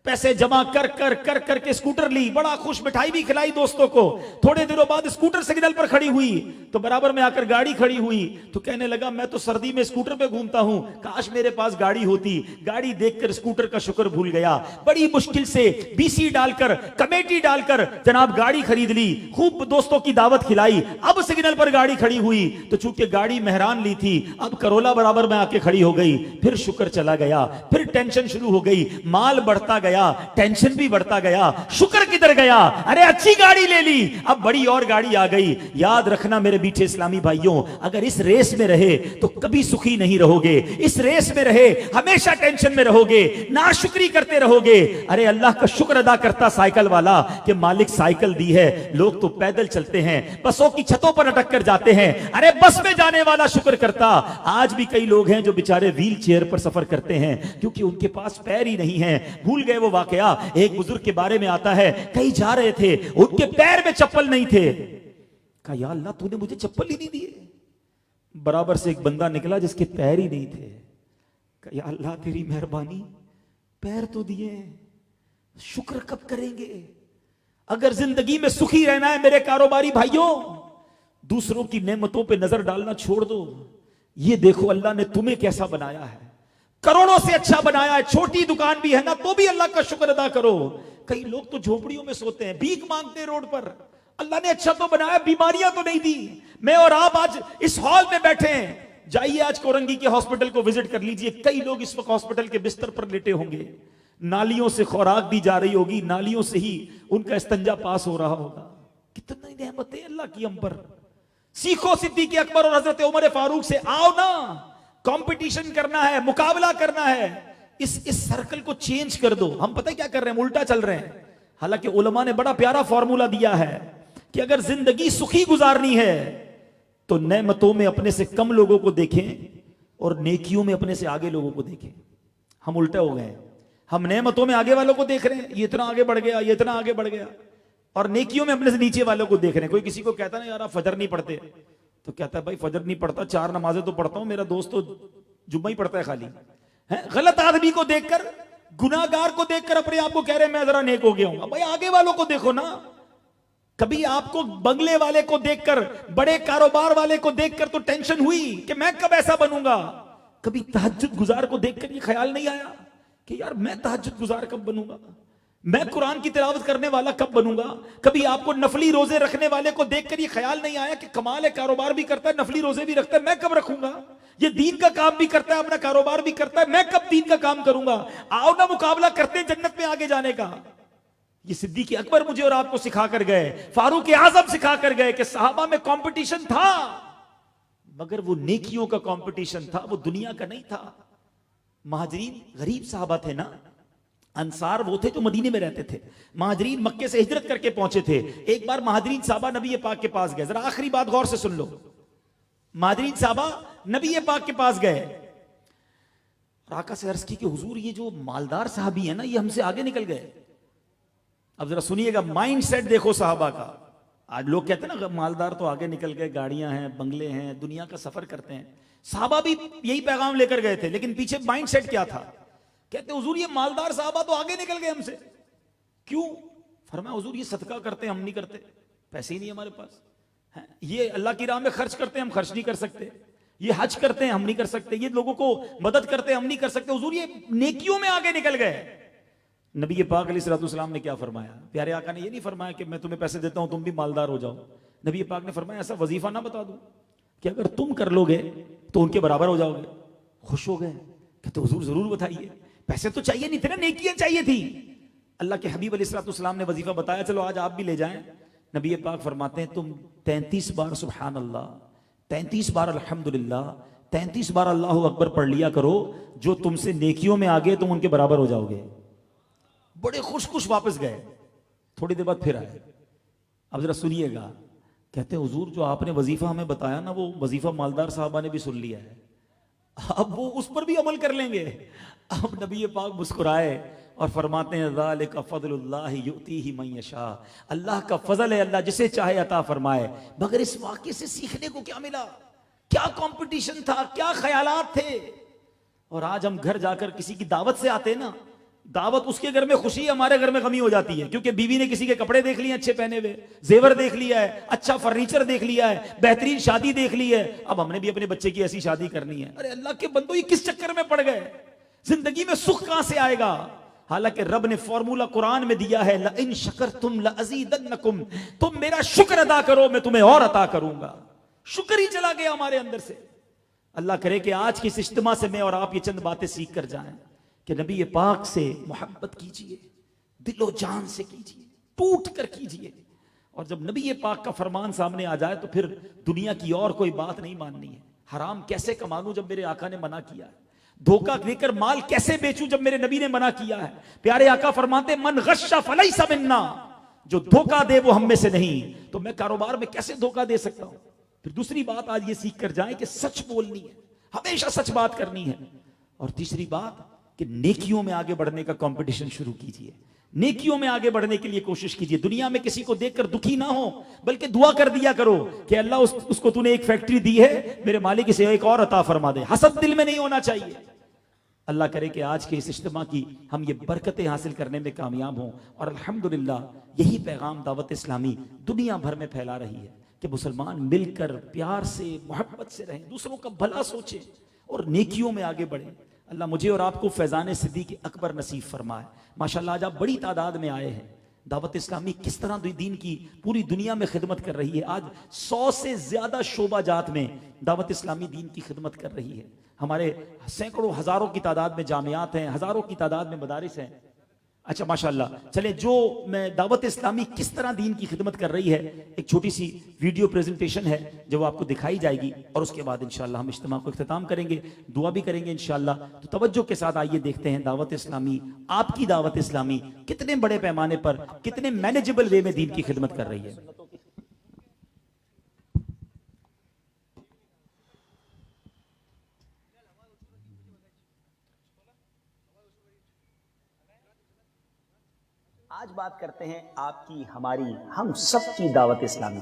پیسے جمع کر کر کر کر کے سکوٹر لی, بڑا خوش, مٹھائی بھی کھلائی دوستوں کو. تھوڑے دنوں بعد سکوٹر سگنل پر کھڑی ہوئی تو برابر میں آ کر گاڑی کھڑی ہوئی تو کہنے لگا میں تو سردی میں سکوٹر پہ گھومتا ہوں, کاش میرے پاس گاڑی ہوتی. گاڑی دیکھ کر سکوٹر کا شکر بھول گیا. بڑی مشکل سے BC ڈال کر, کمیٹی ڈال کر جناب گاڑی خرید لی, خوب دوستوں کی دعوت کھلائی. اب سگنل پر گاڑی کھڑی ہوئی تو چونکہ گاڑی مہران لی تھی, اب کرولا برابر میں آ کے کھڑی ہو گئی. پھر شکر چلا گیا, پھر ٹینشن شروع ہو گئی, مال بڑھتا گیا, ٹینشن بھی بڑھتا گیا, شکر کدھر گیا؟ ارے اچھی گاڑی لے لی, اب بڑی اور گاڑی آ گئی. یاد رکھنا میرے میٹھے اسلامی بھائیوں, اگر اس ریس میں رہے تو کبھی سخی نہیں رہو گے. اس ریس میں رہے ہمیشہ ٹینشن میں رہو گے, ناشکری کرتے رہو گے. ارے اللہ کا شکر ادا کرتا سائیکل والا کہ مالک سائیکل دی ہے, لوگ تو پیدل چلتے ہیں, بسوں کی چھتوں پر اٹک کر جاتے ہیں. ارے بس میں جانے والا شکر کرتا. آج بھی کئی لوگ ہیں جو بیچارے ویل چیئر پر سفر کرتے ہیں کیونکہ ان کے پاس پیر ہی نہیں ہیں. بھول گئے وہ واقعہ, ایک بزرگ کے بارے میں آتا ہے, کہیں جا رہے تھے, ان کے پیر میں چپل نہیں تھے. کہا یا اللہ تو نے مجھے چپل ہی نہیں دیے. برابر سے ایک بندہ نکلا جس کے پیر ہی نہیں تھے. کہا یا اللہ تیری مہربانی, پیر تو دیے, شکر کب کریں گے؟ اگر زندگی میں سخی رہنا ہے میرے کاروباری بھائیوں, دوسروں کی نعمتوں پہ نظر ڈالنا چھوڑ دو. یہ دیکھو اللہ نے تمہیں کیسا بنایا ہے, کروڑوں سے اچھا بنایا ہے. چھوٹی دکان بھی ہے نا تو بھی اللہ کا شکر ادا کرو. کئی لوگ تو جھوپڑیوں میں سوتے ہیں, بھیک مانگتے ہیں روڈ پر. اللہ نے اچھا تو بنایا, بیماریاں تو نہیں دی. میں اور آپ آج اس ہال میں بیٹھے ہیں, جائیے آج کورنگی کے ہاسپٹل کو وزٹ کر لیجئے. کئی لوگ اس وقت ہاسپٹل کے بستر پر لیٹے ہوں گے, نالیوں سے خوراک دی جا رہی ہوگی, نالیوں سے ہی ان کا استنجا پاس ہو رہا ہوگا. کتنی نعمتیں اللہ کی ہم پر. سیکھو صدیق اکبر اور حضرت عمر فاروق سے. آؤ نا, کمپٹیشن کرنا ہے, مقابلہ کرنا ہے. اس سرکل کو چینج کر دو. ہم پتہ کیا کر رہے ہیں, الٹا چل رہے ہیں. حالانکہ علماء نے بڑا پیارا فارمولہ دیا ہے کہ اگر زندگی سخی گزارنی ہے تو نعمتوں میں اپنے سے کم لوگوں کو دیکھیں اور نیکیوں میں اپنے سے آگے لوگوں کو دیکھیں. ہم الٹا ہو گئے, ہم نعمتوں میں آگے والوں کو دیکھ رہے ہیں, یہ اتنا آگے بڑھ گیا, یہ اتنا آگے بڑھ گیا, اور نیکیوں میں اپنے سے نیچے والوں کو دیکھ رہے ہیں. کوئی کسی کو کہتا نا یار آپ فجر نہیں پڑھتے, تو کہتا ہے بھائی فجر نہیں پڑھتا, 4 نمازیں تو پڑھتا ہوں, میرا دوست تو جمعہ ہی پڑھتا ہے خالی. غلط آدمی کو دیکھ کر, گناہگار کو دیکھ کر اپنے آپ کو کہہ رہے ہیں میں ذرا نیک ہو گیا ہوں. بھائی آگے والوں کو دیکھو نا. کبھی آپ کو بنگلے والے کو دیکھ کر, بڑے کاروبار والے کو دیکھ کر تو ٹینشن ہوئی کہ میں کب ایسا بنوں گا؟ کبھی تہجد گزار کو دیکھ کر یہ خیال نہیں آیا کہ یار میں تہجد گزار کب بنوں گا, میں قرآن کی تلاوت کرنے والا کب بنوں گا؟ کبھی آپ کو نفلی روزے رکھنے والے کو دیکھ کر یہ خیال نہیں آیا کہ کمال ہے, کاروبار بھی کرتا ہے, نفلی روزے بھی رکھتا ہے, میں کب رکھوں گا؟ یہ دین کا کام بھی کرتا ہے, اپنا کاروبار بھی کرتا ہے, میں کب دین کا کام کروں گا؟ آؤ نا مقابلہ کرتے ہیں جنت میں آگے جانے کا. یہ صدیق اکبر مجھے اور آپ کو سکھا کر گئے, فاروق اعظم سکھا کر گئے کہ صحابہ میں کمپٹیشن تھا, مگر وہ نیکیوں کا کمپٹیشن تھا, وہ دنیا کا نہیں تھا. مہاجرین غریب صحابہ تھے نا, انصار وہ تھے جو مدینے میں رہتے تھے, مہاجرین مکے سے ہجرت کر کے پہنچے تھے. ایک بار مہاجرین صحابہ نبی پاک کے پاس گئے, ذرا آخری بات غور سے سن لو. مہاجرین صحابہ نبی پاک کے پاس گئے اور آقا سے عرض کی کہ حضور یہ جو مالدار صحابی ہیں نا یہ ہم سے آگے نکل گئے. اب ذرا سنیے گا, مائنڈ سیٹ دیکھو صحابہ کا. آج لوگ کہتے ہیں نا مالدار تو آگے نکل گئے, گاڑیاں ہیں, بنگلے ہیں, دنیا کا سفر کرتے ہیں. صحابہ بھی یہی پیغام لے کر گئے تھے, لیکن پیچھے مائنڈ سیٹ کیا تھا؟ کہتے حضور یہ مالدار صحابہ تو آگے نکل گئے ہم سے. کیوں؟ فرمایا حضور یہ صدقہ کرتے ہیں, ہم نہیں کرتے, پیسے ہی نہیں ہمارے پاس. یہ اللہ کی راہ میں خرچ کرتے ہیں, ہم خرچ نہیں کر سکتے. یہ حج کرتے ہیں, ہم نہیں کر سکتے. یہ لوگوں کو مدد کرتے ہیں, ہم نہیں کر سکتے. حضور یہ نیکیوں میں آگے نکل گئے. نبی پاک علیہ الصلوۃ والسلام نے کیا فرمایا؟ پیارے آقا نے یہ نہیں فرمایا کہ میں تمہیں پیسے دیتا ہوں تم بھی مالدار ہو جاؤ. نبی پاک نے فرمایا ایسا وظیفہ نہ بتا دوں کہ اگر تم کر لو گے تو ان کے برابر ہو جاؤ گے. خوش ہو گئے, کہتے حضور ضرور بتائیے. پیسے تو چاہیے نہیں تھے نا, نیکیاں چاہیے تھی. اللہ کے حبیب علیہ الصلوۃ والسلام نے وظیفہ بتایا, چلو آج آپ بھی لے جائیں. نبی پاک فرماتے ہیں تم 33 بار سبحان اللہ, 33 بار الحمدللہ, 33 بار اللہ اکبر پڑھ لیا کرو, جو تم سے نیکیوں میں آگے تم ان کے برابر ہو جاؤ گے. بڑے خوش خوش واپس گئے. تھوڑی دیر بعد پھر آئے. اب ذرا سنیے گا, کہتے ہیں حضور جو آپ نے وظیفہ ہمیں بتایا نا وہ وظیفہ مالدار صحابہ نے بھی سن لیا ہے, اب وہ اس پر بھی عمل کر لیں گے. اب نبی پاک مسکرائے اور فرماتے ہیں ذالک فضل اللہ یؤتیہ من یشاء, اللہ کا فضل ہے, اللہ جسے چاہے عطا فرمائے. مگر اس واقعے سے سیکھنے کو کیا ملا؟ کیا کمپٹیشن تھا, کیا خیالات تھے. اور آج ہم گھر جا کر کسی کی دعوت سے آتے ہیں نا, دعوت اس کے گھر میں خوشی ہے, ہمارے گھر میں غمی ہو جاتی ہے, کیونکہ بیوی نے کسی کے کپڑے دیکھ لیے اچھے پہنے ہوئے, زیور دیکھ لیا ہے, اچھا فرنیچر دیکھ لیا ہے, بہترین شادی دیکھ لی ہے, اب ہم نے بھی اپنے بچے کی ایسی شادی کرنی ہے. ارے اللہ کے بندو یہ کس چکر میں پڑ گئے؟ زندگی میں سکھ کہاں سے آئے گا؟ حالانکہ رب نے فارمولہ قرآن میں دیا ہے, لئن شکرتم لازیدنکم, تم میرا شکر ادا کرو میں تمہیں اور عطا کروں گا. شکر ہی چلا گیا ہمارے اندر سے. اللہ کرے کہ آج کی اس اجتماع سے میں اور آپ یہ چند باتیں سیکھ کر جائیں کہ نبی پاک سے محبت کیجئے, دل و جان سے کیجئے, ٹوٹ کر کیجئے. اور جب نبی پاک کا فرمان سامنے آ جائے تو پھر دنیا کی اور کوئی بات نہیں ماننی ہے. حرام کیسے کما لوں جب میرے آقا نے منع کیا ہے؟ دھوکہ دے کر مال کیسے بیچوں جب میرے نبی نے منع کیا ہے؟ پیارے آقا فرماتے من غش فلیس منا, جو دھوکہ دے وہ ہم میں سے نہیں. تو میں کاروبار میں کیسے دھوکہ دے سکتا ہوں؟ پھر دوسری بات آج یہ سیکھ کر جائیں کہ سچ بولنی ہے, ہمیشہ سچ بات کرنی ہے. اور تیسری بات کہ نیکیوں میں آگے بڑھنے کا کمپٹیشن شروع کیجئے, نیکیوں میں آگے بڑھنے کے لیے کوشش کیجئے. دنیا میں کسی کو دیکھ کر دکھی نہ ہو, بلکہ دعا کر دیا کرو کہ اللہ اس کو تو نے ایک فیکٹری دی ہے, میرے مالک اسے ایک اور عطا فرما دے. حسد دل میں نہیں ہونا چاہیے. اللہ کرے کہ آج کے اس اجتماع کی ہم یہ برکتیں حاصل کرنے میں کامیاب ہوں. اور الحمدللہ یہی پیغام دعوت اسلامی دنیا بھر میں پھیلا رہی ہے کہ مسلمان مل کر پیار سے محبت سے رہیں, دوسروں کا بھلا سوچیں اور نیکیوں میں آگے بڑھیں. اللہ مجھے اور آپ کو فیضان صدیق اکبر نصیب فرمائے. ماشاءاللہ آج آپ بڑی تعداد میں آئے ہیں. دعوت اسلامی کس طرح دین کی پوری دنیا میں خدمت کر رہی ہے. آج 100 سے زیادہ شعبہ جات میں دعوت اسلامی دین کی خدمت کر رہی ہے. ہمارے سینکڑوں ہزاروں کی تعداد میں جامعات ہیں, ہزاروں کی تعداد میں مدارس ہیں. اچھا ماشاءاللہ, چلے جو میں دعوت اسلامی کس طرح دین کی خدمت کر رہی ہے ایک چھوٹی سی ویڈیو پریزنٹیشن ہے جو آپ کو دکھائی جائے گی, اور اس کے بعد انشاءاللہ ہم اجتماع کو اختتام کریں گے, دعا بھی کریں گے انشاءاللہ. تو توجہ کے ساتھ آئیے دیکھتے ہیں دعوت اسلامی, آپ کی دعوت اسلامی کتنے بڑے پیمانے پر, کتنے مینیجبل وے میں دین کی خدمت کر رہی ہے. آج بات کرتے ہیں آپ کی, ہماری, ہم سب کی دعوت اسلامی.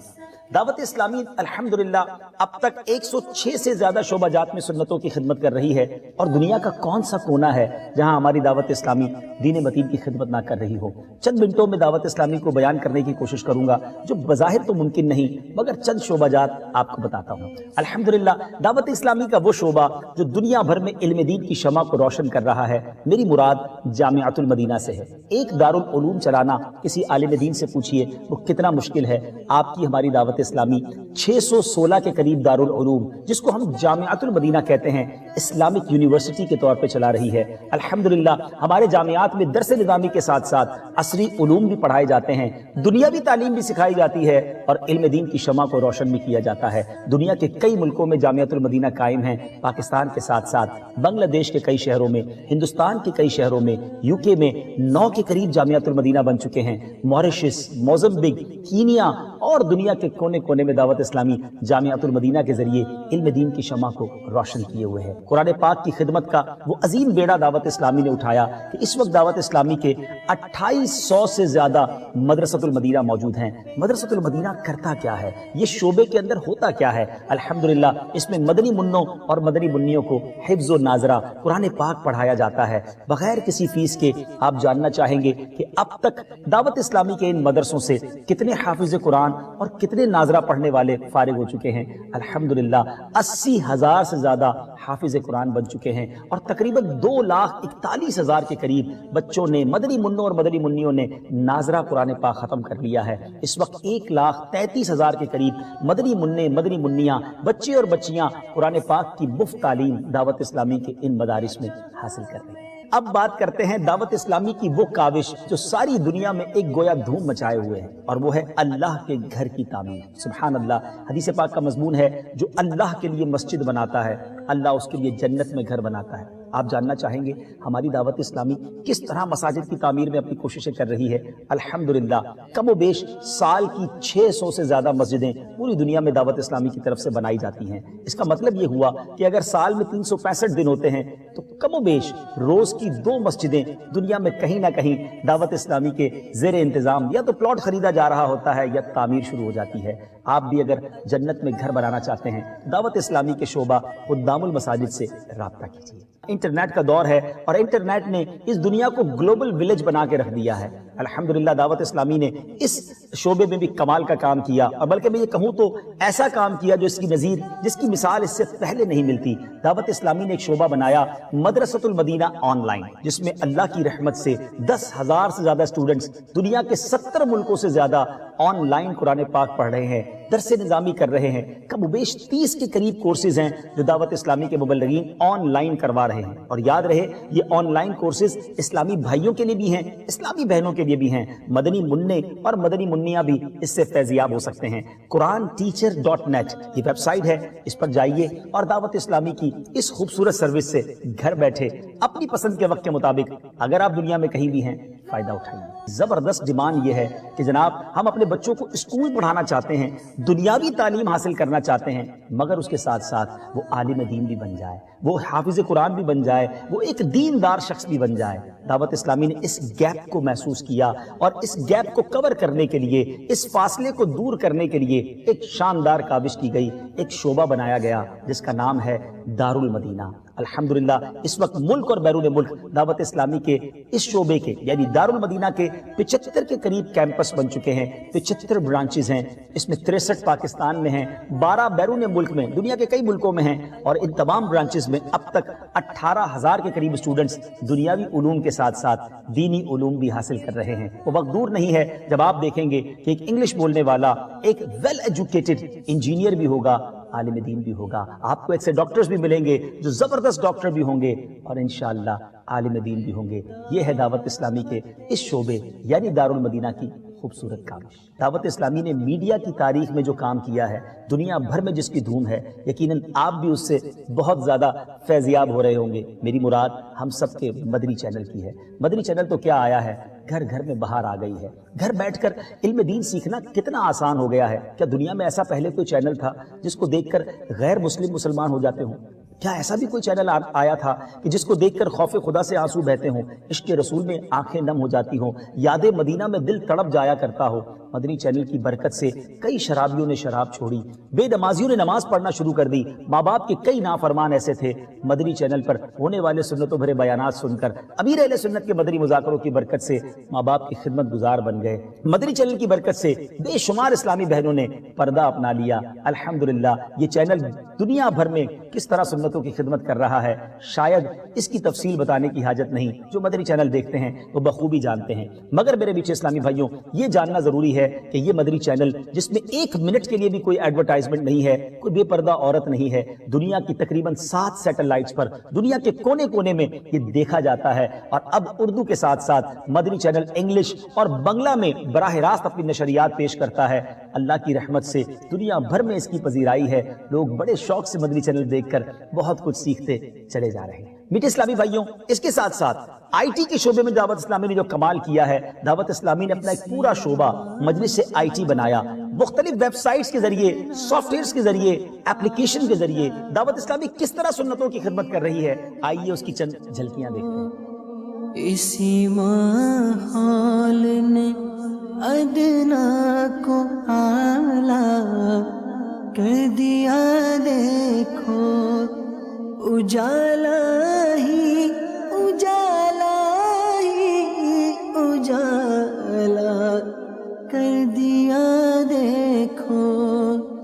دعوت اسلامی الحمدللہ اب تک 106 سے زیادہ شعبہ جات میں سنتوں کی خدمت کر رہی ہے، اور دنیا کا کون سا کونا ہے جہاں ہماری دعوت اسلامی دین متین کی خدمت نہ کر رہی ہو۔ چند منٹوں میں دعوت اسلامی کو بیان کرنے کی کوشش کروں گا، جو بظاہر تو ممکن نہیں مگر چند شعبہ جات آپ کو بتاتا ہوں۔ الحمدللہ دعوت اسلامی کا وہ شعبہ جو دنیا بھر میں علم دین کی شمع کو روشن کر رہا ہے، میری مراد جامعۃ المدینہ سے ہے۔ ایک دارالعلوم چلانا کسی عالم دین سے پوچھئے وہ کتنا مشکل ہے۔ آپ کی ہماری دعوت اسلامی 616 کے قریب دارالعلوم، جس کو ہم جامعۃ المدینہ کہتے ہیں، اسلامک یونیورسٹی کے طور پہ چلا رہی ہے۔ الحمدللہ ہمارے جامعات میں درس نظامی کے ساتھ ساتھ عصری علوم بھی پڑھائے جاتے ہیں، دنیاوی تعلیم بھی سکھائی جاتی ہے، اور علم دین کی شمع کو روشن بھی کیا جاتا ہے۔ دنیا کے کئی ملکوں میں جامعۃ المدینہ قائم ہیں، پاکستان کے ساتھ ساتھ بنگلہ دیش کے کئی شہروں میں، ہندوستان کے کئی شہروں میں، یو کے میں 9 کے قریب جامعۃ المدینہ بن چکے ہیں۔ موریشس، موزمبک، کینیا اور دنیا کے کونے کونے میں دعوت اسلامی جامعۃ المدینہ کے ذریعے علم دین کی شمع کو روشن کیے ہوئے ہے۔ قرآن پاک کی خدمت کا وہ عظیم بیڑا دعوت اسلامی نے اٹھایا کہ اس وقت دعوت اسلامی کے 2800 سے زیادہ مدرسۃ المدینہ موجود ہیں۔ مدرسۃ المدینہ کرتا کیا ہے؟ یہ شعبے کے اندر ہوتا کیا ہے؟ الحمدللہ اس میں مدنی منوں اور مدنی منیوں کو حفظ و ناظرہ قرآن پاک پڑھایا جاتا ہے بغیر کسی فیس کے۔ آپ جاننا چاہیں گے کہ اب تک دعوت اسلامی کے ان مدرسوں سے کتنے حافظ قرآن اور کتنے ناظرہ پڑھنے والے فارغ ہو چکے ہیں؟ الحمدللہ 80,000 سے زیادہ حافظ قرآن بن چکے ہیں، اور تقریباً 2,41,000 کے قریب بچوں نے، مدنی منوں اور مدنی منیوں نے ناظرہ قرآن پاک ختم کر لیا ہے۔ اس وقت 1,33,000 کے قریب مدنی منع، مدنی منیاں، بچے اور بچیاں قرآن پاک کی مفت تعلیم دعوت اسلامی کے ان مدارس میں حاصل کر رہے ہیں۔ اب بات کرتے ہیں دعوت اسلامی کی وہ کاوش جو ساری دنیا میں ایک گویا دھوم مچائے ہوئے ہے، اور وہ ہے اللہ کے گھر کی تعمیر۔ سبحان اللہ، حدیث پاک کا مضمون ہے، جو اللہ کے لیے مسجد بناتا ہے اللہ اس کے لیے جنت میں گھر بناتا ہے۔ آپ جاننا چاہیں گے ہماری دعوت اسلامی کس طرح مساجد کی تعمیر میں اپنی کوششیں کر رہی ہے۔ الحمدللہ کم و بیش سال کی 600 سے زیادہ مسجدیں پوری دنیا میں دعوت اسلامی کی طرف سے بنائی جاتی ہیں۔ اس کا مطلب یہ ہوا کہ اگر سال میں 365 دن ہوتے ہیں تو کم و بیش روز کی 2 مسجدیں دنیا میں کہیں نہ کہیں دعوت اسلامی کے زیر انتظام یا تو پلاٹ خریدا جا رہا ہوتا ہے یا تعمیر شروع ہو جاتی ہے۔ آپ بھی اگر جنت میں گھر بنانا چاہتے ہیں، دعوت اسلامی کے شعبہ خدام المساجد سے رابطہ کیجیے۔ انٹرنیٹ کا دور ہے، اور انٹرنیٹ نے اس دنیا کو گلوبل ولیج بنا کے رکھ دیا ہے۔ الحمدللہ دعوت اسلامی نے اس شعبے میں بھی کمال کا کام کیا، اور بلکہ میں یہ کہوں تو ایسا کام کیا جو اس کی نظیر، جس کی مثال اس سے پہلے نہیں ملتی۔ دعوت اسلامی نے ایک شعبہ بنایا مدرسۃ المدینہ آن لائن، جس میں اللہ کی رحمت سے 10,000 سے زیادہ اسٹوڈنٹس دنیا کے 70 ملکوں سے زیادہ آن لائن قرآن پاک پڑھ رہے ہیں، درس نظامی کر رہے ہیں۔ کم و بیش 30 کے قریب کورسز ہیں جو دعوت اسلامی کے مبلغین آن لائن کروا رہے ہیں، اور یاد رہے یہ آن لائن کورسز اسلامی بھائیوں کے لیے بھی ہیں، اسلامی بہنوں کے لیے بھی ہیں۔ مدنی منع اور مدنی منیاں بھی اس سے فیضیاب ہو سکتے ہیں۔ QuranTeacher.net یہ ویب سائٹ ہے، اس پر جائیے اور دعوت اسلامی کی اس خوبصورت سروس سے گھر بیٹھے اپنی پسند کے وقت کے مطابق اگر آپ دنیا میں کہیں بھی ہیں فائدہ اٹھائیے۔ زبردست ڈیمانڈ یہ ہے کہ جناب ہم اپنے بچوں کو اسکول پڑھانا چاہتے ہیں، دنیاوی تعلیم حاصل کرنا چاہتے ہیں، مگر اس کے ساتھ ساتھ وہ عالم دین بھی بن جائے، وہ حافظ قرآن بھی بن جائے، وہ ایک دیندار شخص بھی بن جائے۔ دعوت اسلامی نے اس گیپ کو محسوس کیا، اور اس گیپ کو کور کرنے کے لیے، اس فاصلے کو دور کرنے کے لیے ایک شاندار کاوش کی گئی، ایک شعبہ بنایا گیا جس کا نام ہے دارالمدینہ۔ الحمدللہ اس وقت ملک اور بیرون ملک دعوت اسلامی کے اس شعبے کے یعنی دارالمدینہ کے 75 کے قریب کیمپس بن چکے ہیں، 75 برانچز ہیں، اس میں 63 پاکستان میں ہیں، 12 بیرون ملک میں، دنیا کے کئی ملکوں میں ہیں، اور ان تمام برانچز میں اب تک 18,000 کے قریب اسٹوڈنٹس دنیاوی علوم کے ساتھ ساتھ دینی علوم بھی حاصل کر رہے ہیں۔ وہ وقت دور نہیں ہے جب آپ دیکھیں گے کہ ایک انگلش بولنے والا ایک ویل ایجوکیٹڈ انجینئر بھی ہوگا، عالم دین بھی ہوگا۔ آپ کو ایک سے ڈاکٹرز بھی ملیں گے جو زبردست ڈاکٹر بھی ہوں گے، اور انشاءاللہ عالم دین بھی ہوں گے۔ یہ ہے دعوت اسلامی کے اس شعبے یعنی دارالمدینہ کی خوبصورت کاوش۔ دعوت اسلامی نے میڈیا کی تاریخ میں جو کام کیا ہے، دنیا بھر میں جس کی دھوم ہے، یقیناً آپ بھی اس سے بہت زیادہ فیضیاب ہو رہے ہوں گے۔ میری مراد ہم سب کے مدنی چینل کی ہے۔ مدنی چینل تو کیا آیا ہے، گھر گھر میں بہار آ گئی ہے۔ گھر بیٹھ کر علم دین سیکھنا کتنا آسان ہو گیا ہے۔ کیا دنیا میں ایسا پہلے کوئی چینل تھا جس کو دیکھ کر غیر مسلم مسلمان ہو جاتے ہوں؟ کیا ایسا بھی کوئی چینل آیا تھا کہ جس کو دیکھ کر خوف خدا سے آنسو بہتے ہوں، عشق رسول میں آنکھیں نم ہو جاتی ہوں، یاد مدینہ میں دل تڑپ جایا کرتا ہو؟ مدنی چینل کی برکت سے کئی شرابیوں نے شراب چھوڑی، بے نمازیوں نے نماز پڑھنا شروع کر دی، ماں باپ کے کئی نافرمان ایسے تھے مدنی چینل پر ہونے والے سنتوں بھرے بیانات سن کر امیر اہل سنت کے مدنی مذاکروں کی برکت سے ماں باپ کی خدمت گزار بن گئے۔ مدنی چینل کی برکت سے بے شمار اسلامی بہنوں نے پردہ اپنا لیا۔ الحمدللہ یہ چینل دنیا بھر میں کس طرح سنتوں کی خدمت کر رہا ہے شاید اس کی تفصیل بتانے کی حاجت نہیں، جو مدنی چینل دیکھتے ہیں وہ بخوبی جانتے ہیں، مگر میرے میٹھے اسلامی بھائیوں یہ جاننا ضروری ہے کہ یہ مدنی چینل جس میں ایک منٹ کے لیے بھی کوئی ایڈورٹائزمنٹ نہیں ہے، کوئی بے پردہ عورت نہیں ہے، دنیا کی تقریباً 7 سیٹلائٹس پر دنیا کے کونے کونے میں یہ دیکھا جاتا ہے، اور اب اردو کے ساتھ ساتھ مدنی چینل انگلش اور بنگلہ میں براہ راست اپنی نشریات پیش کرتا ہے۔ اللہ کی رحمت سے دنیا بھر میں اس کی پذیرائی ہے، لوگ بڑے شوق سے مدنی چینل دیکھ کر بہت کچھ سیکھتے چلے جا رہے ہیں۔ میٹھے اسلامی بھائیوں اس کے ساتھ ساتھ آئی ٹی کے شعبے میں دعوت اسلامی نے جو کمال کیا ہے، دعوت اسلامی نے اپنا ایک پورا شعبہ مجلس آئی ٹی بنایا، مختلف ویب سائٹس کے ذریعے، سافٹ ویئرز کے ذریعے، ایپلیکیشن کے ذریعے دعوت اسلامی کس طرح سنتوں کی خدمت کر رہی ہے، آئیے اس کی چند جھلکیاں دیکھتے ہیں۔ اسی ماحول نے ادنا کو اعلیٰ کر دیا، دیکھو اجالا ہی اجالا ہی اجالا کر دیا، دیکھو۔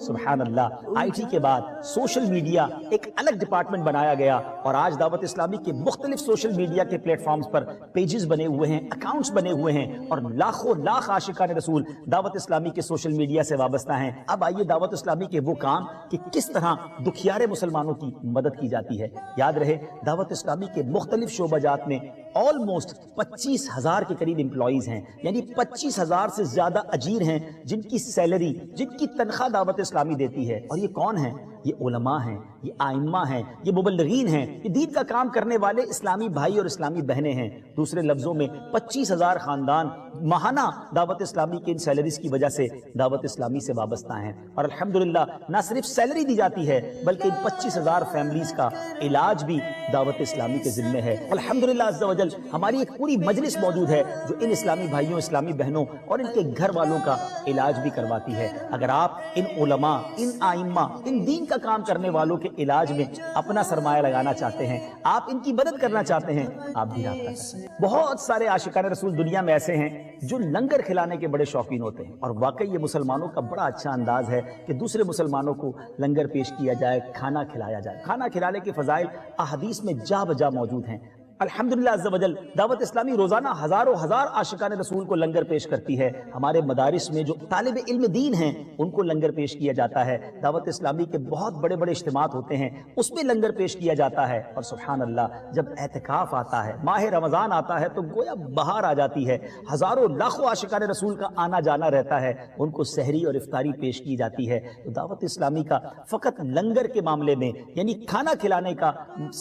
سبحان اللہ، آئی ٹی کے بعد سوشل میڈیا ایک الگ ڈپارٹمنٹ بنایا گیا، اور آج دعوت اسلامی کے مختلف سوشل میڈیا کے پلیٹ فارمز پر پیجز بنے ہوئے ہیں، اکاؤنٹس بنے ہوئے ہیں، اور لاکھوں لاکھ عاشقان رسول دعوت اسلامی کے سوشل میڈیا سے وابستہ ہیں۔ اب آئیے دعوت اسلامی کے وہ کام کہ کس طرح دکھیارے مسلمانوں کی مدد کی جاتی ہے۔ یاد رہے دعوت اسلامی کے مختلف شعبہ جات میں آلموسٹ 25,000 کے قریب امپلائیز ہیں، یعنی 25,000 سے زیادہ اجیر ہیں جن کی سیلری، جن کی تنخواہ دعوت اسلامی دیتی ہے۔ اور یہ کون ہیں؟ یہ علماء ہیں، یہ آئمہ ہیں، یہ مبلغین ہیں، یہ دین کا کام کرنے والے اسلامی بھائی اور اسلامی بہنیں ہیں۔ دوسرے لفظوں میں 25,000 خاندان ماہانہ دعوت اسلامی کے ان سیلریز کی وجہ سے دعوت اسلامی سے وابستہ ہیں، اور الحمدللہ نہ صرف سیلری دی جاتی ہے بلکہ ان 25,000 فیملیز کا علاج بھی دعوت اسلامی کے ذمہ ہے۔ الحمدللہ عز و جل ہماری ایک پوری مجلس موجود ہے جو ان اسلامی بھائیوں، اسلامی بہنوں اور ان کے گھر والوں کا علاج بھی کرواتی ہے۔ اگر آپ ان علماء، ان آئمہ، ان دین کا کام کرنے والوں کے علاج میں اپنا سرمایہ لگانا چاہتے ہیں، آپ ان کی مدد کرنا چاہتے ہیں، آپ بھی رابطہ کریں۔ بہت سارے عاشقان رسول دنیا میں ایسے ہیں جو لنگر کھلانے کے بڑے شوقین ہوتے ہیں، اور واقعی یہ مسلمانوں کا بڑا اچھا انداز ہے کہ دوسرے مسلمانوں کو لنگر پیش کیا جائے، کھانا کھلایا جائے۔ کھانا کھلانے کے فضائل احادیث میں جا بجا موجود ہیں۔ الحمدللہ عز و جل دعوت اسلامی روزانہ ہزاروں ہزار عاشقان رسول کو لنگر پیش کرتی ہے۔ ہمارے مدارس میں جو طالب علم دین ہیں ان کو لنگر پیش کیا جاتا ہے۔ دعوت اسلامی کے بہت بڑے بڑے اجتماعات ہوتے ہیں، اس میں لنگر پیش کیا جاتا ہے۔ اور سبحان اللہ جب اعتکاف آتا ہے، ماہ رمضان آتا ہے، تو گویا بہار آ جاتی ہے، ہزاروں لاکھوں عاشقان رسول کا آنا جانا رہتا ہے، ان کو سحری اور افطاری پیش کی جاتی ہے۔ تو دعوت اسلامی کا فقط لنگر کے معاملے میں یعنی کھانا کھلانے کا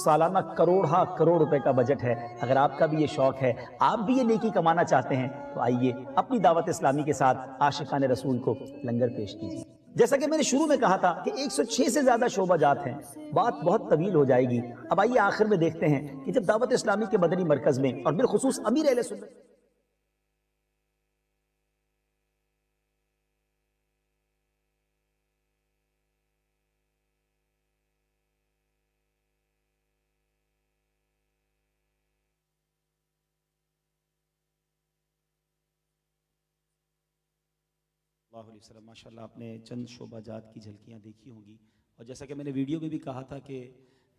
سالانہ کروڑ روپے کا بجٹ ہے۔ اگر آپ کا بھی یہ شوق ہے، آپ بھی یہ نیکی کمانا چاہتے ہیں، تو آئیے اپنی دعوت اسلامی کے ساتھ عاشقان رسول کو لنگر پیش کیجیے۔ جیسا کہ میں نے شروع میں کہا تھا کہ 106 سے زیادہ شعبہ جات ہیں، بات بہت طویل ہو جائے گی۔ اب آئیے آخر میں دیکھتے ہیں کہ جب دعوت اسلامی کے مدنی مرکز میں اور بالخصوص امیر اہل سنت اللہ علیہ وسلم، ماشاءاللہ آپ نے چند شعبہ جات کی جھلکیاں دیکھی ہوں گی، اور جیسا کہ میں نے ویڈیو میں بھی کہا تھا کہ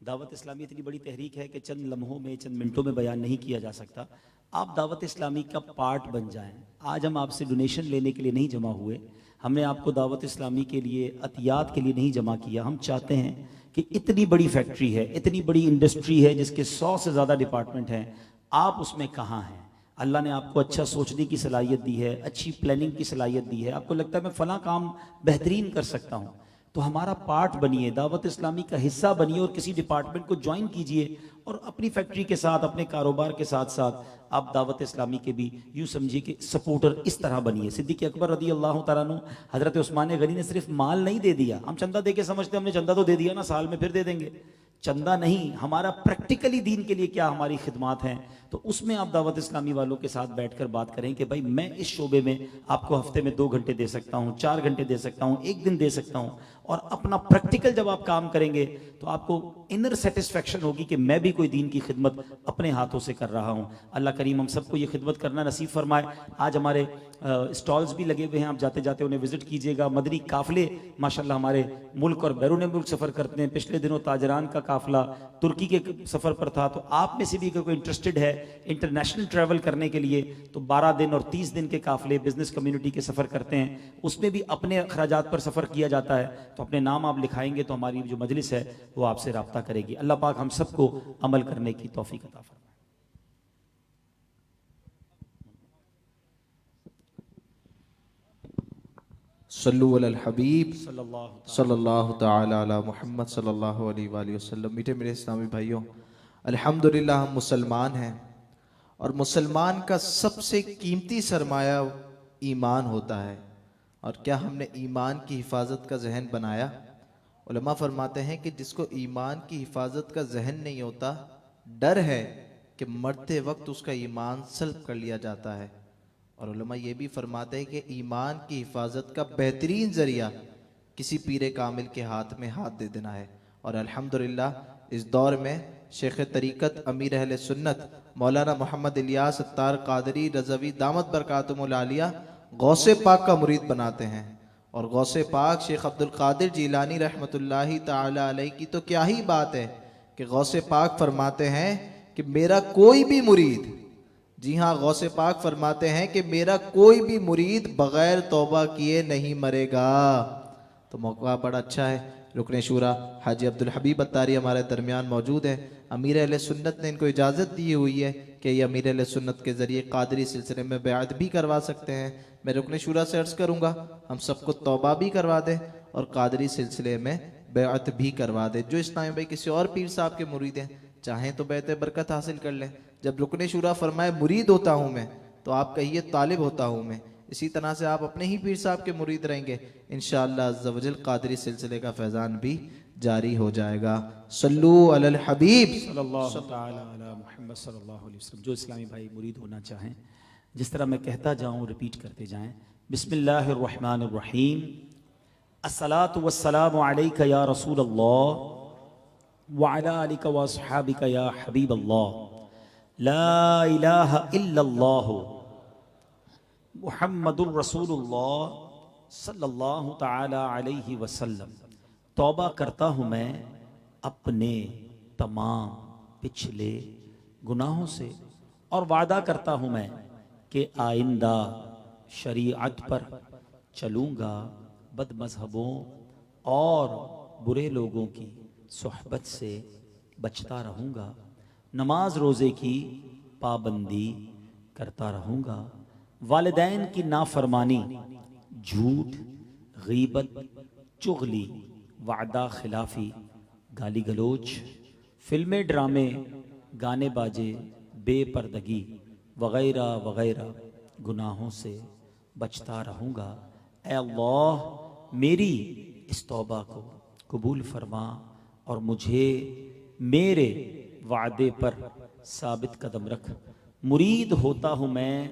دعوت اسلامی اتنی بڑی تحریک ہے کہ چند لمحوں میں، چند منٹوں میں بیان نہیں کیا جا سکتا۔ آپ دعوت اسلامی کا پارٹ بن جائیں۔ آج ہم آپ سے ڈونیشن لینے کے لیے نہیں جمع ہوئے، ہم نے آپ کو دعوت اسلامی کے لیے عطیات کے لیے نہیں جمع کیا۔ ہم چاہتے ہیں کہ اتنی بڑی فیکٹری ہے، اتنی بڑی انڈسٹری ہے جس کے 100 سے زیادہ ڈپارٹمنٹ ہیں، آپ اس میں کہاں ہیں؟ اللہ نے آپ کو اچھا سوچنے کی صلاحیت دی ہے، اچھی پلاننگ کی صلاحیت دی ہے، آپ کو لگتا ہے میں فلاں کام بہترین کر سکتا ہوں، تو ہمارا پارٹ بنیے، دعوت اسلامی کا حصہ بنیے، اور کسی ڈپارٹمنٹ کو جوائن کیجئے، اور اپنی فیکٹری کے ساتھ، اپنے کاروبار کے ساتھ ساتھ آپ دعوت اسلامی کے بھی یوں سمجھیے کہ سپورٹر اس طرح بنیے۔ صدیق اکبر رضی اللہ تعالیٰ عنہ، حضرت عثمان غنی نے صرف مال نہیں دے دیا، ہم چندہ دے کے سمجھتے ہم نے چندہ تو دے دیا نا، سال میں پھر دے دیں گے، چندہ نہیں، ہمارا پریکٹیکلی دین کے لیے کیا ہماری خدمات ہیں، تو اس میں آپ دعوت اسلامی والوں کے ساتھ بیٹھ کر بات کریں کہ بھائی میں اس شعبے میں آپ کو ہفتے میں 2 گھنٹے دے سکتا ہوں، 4 گھنٹے دے سکتا ہوں، 1 دن دے سکتا ہوں، اور اپنا پریکٹیکل جب آپ کام کریں گے تو آپ کو انر سیٹسفیکشن ہوگی کہ میں بھی کوئی دین کی خدمت اپنے ہاتھوں سے کر رہا ہوں۔ اللہ کریم ہم سب کو یہ خدمت کرنا نصیب فرمائے۔ آج ہمارے اسٹالز بھی لگے ہوئے ہیں، آپ جاتے جاتے انہیں وزٹ کیجئے گا۔ مدنی قافلے ماشاءاللہ ہمارے ملک اور بیرون ملک سفر کرتے ہیں۔ پچھلے دنوں تاجران کا قافلہ ترکی کے سفر پر تھا، تو آپ میں سے بھی اگر کوئی انٹرسٹڈ ہے انٹرنیشنل ٹریول کرنے کے لیے تو 12 دن اور 30 دن کے قافلے بزنس کمیونٹی کے سفر کرتے ہیں، اس میں بھی اپنے اخراجات پر سفر کیا جاتا ہے، تو اپنے نام آپ لکھائیں گے تو ہماری جو مجلس ہے وہ آپ سے رابطہ کرے گی۔ اللہ پاک ہم سب کو عمل کرنے کی توفیق عطا فرمائے۔ صلو علی الحبیب صلی اللہ تعالی علی محمد صلی اللہ علیہ وآلہ وسلم۔ میٹھے میرے اسلامی بھائیوں، الحمدللہ ہم مسلمان ہیں، اور مسلمان کا سب سے قیمتی سرمایہ ایمان ہوتا ہے۔ اور کیا ہم نے ایمان کی حفاظت کا ذہن بنایا؟ علماء فرماتے ہیں کہ جس کو ایمان کی حفاظت کا ذہن نہیں ہوتا، ڈر ہے کہ مرتے وقت اس کا ایمان سلب کر لیا جاتا ہے۔ اور علماء یہ بھی فرماتے ہیں کہ ایمان کی حفاظت کا بہترین ذریعہ کسی پیر کامل کے ہاتھ میں ہاتھ دے دینا ہے۔ اور الحمدللہ اس دور میں شیخ طریقت امیر اہل سنت مولانا محمد الیاس اتار قادری رضوی دامت برکاتہم العالیہ غوث پاک کا مرید بناتے ہیں، اور غوث پاک شیخ عبد القادر جیلانی رحمۃ اللہ تعالی علیہ کی تو کیا ہی بات ہے کہ غوث پاک فرماتے ہیں کہ میرا کوئی بھی مرید، جی ہاں غوث پاک فرماتے ہیں کہ میرا کوئی بھی مرید بغیر توبہ کیے نہیں مرے گا۔ تو موقع بڑا اچھا ہے، رکن شورا حاجی عبدالحبیب اتاری ہمارے درمیان موجود ہے۔ امیر اہل سنت نے ان کو اجازت دی ہوئی ہے کہ یہ امیر اہل سنت کے ذریعے قادری سلسلے میں بیعت بھی کروا سکتے ہیں۔ میں رکن شورا سے عرض کروں گا ہم سب کو توبہ بھی کروا دیں اور قادری سلسلے میں بیعت بھی کروا دیں۔ جو اسلامی بھائی کسی اور پیر صاحب کے مرید ہیں چاہیں تو بیعت برکت حاصل کر لیں۔ جب رکن شورا فرمائے مرید ہوتا ہوں میں تو آپ کہیے طالب ہوتا ہوں میں۔ اسی طرح سے آپ اپنے ہی پیر صاحب کے مرید رہیں گے، انشاءاللہ عز و جل قادری سلسلے کا فیضان بھی جاری ہو جائے گا۔ صلو علی الحبیب صلی اللہ تعالی علی محمد صلی اللہ علیہ وسلم۔ جو اسلامی بھائی مرید ہونا چاہیں جس طرح میں کہتا جاؤں ریپیٹ کرتے جائیں۔ بسم اللہ الرحمن الرحیم، الصلاۃ والسلام علیک یا رسول اللہ وعلی آلک واصحابک یا حبیب اللہ، لا الہ الا اللہ محمد الرسول اللہ صلی اللہ تعالی علیہ وسلم۔ توبہ کرتا ہوں میں اپنے تمام پچھلے گناہوں سے، اور وعدہ کرتا ہوں میں کہ آئندہ شریعت پر چلوں گا، بد مذہبوں اور برے لوگوں کی صحبت سے بچتا رہوں گا، نماز روزے کی پابندی کرتا رہوں گا، والدین کی نافرمانی، جھوٹ، غیبت، چغلی، وعدہ خلافی، گالی گلوچ، فلمیں ڈرامے، گانے باجے، بے پردگی وغیرہ وغیرہ گناہوں سے بچتا رہوں گا۔ اے اللہ میری اس توبہ کو قبول فرما اور مجھے میرے وعدے پر ثابت قدم رکھ۔ مرید ہوتا ہوں میں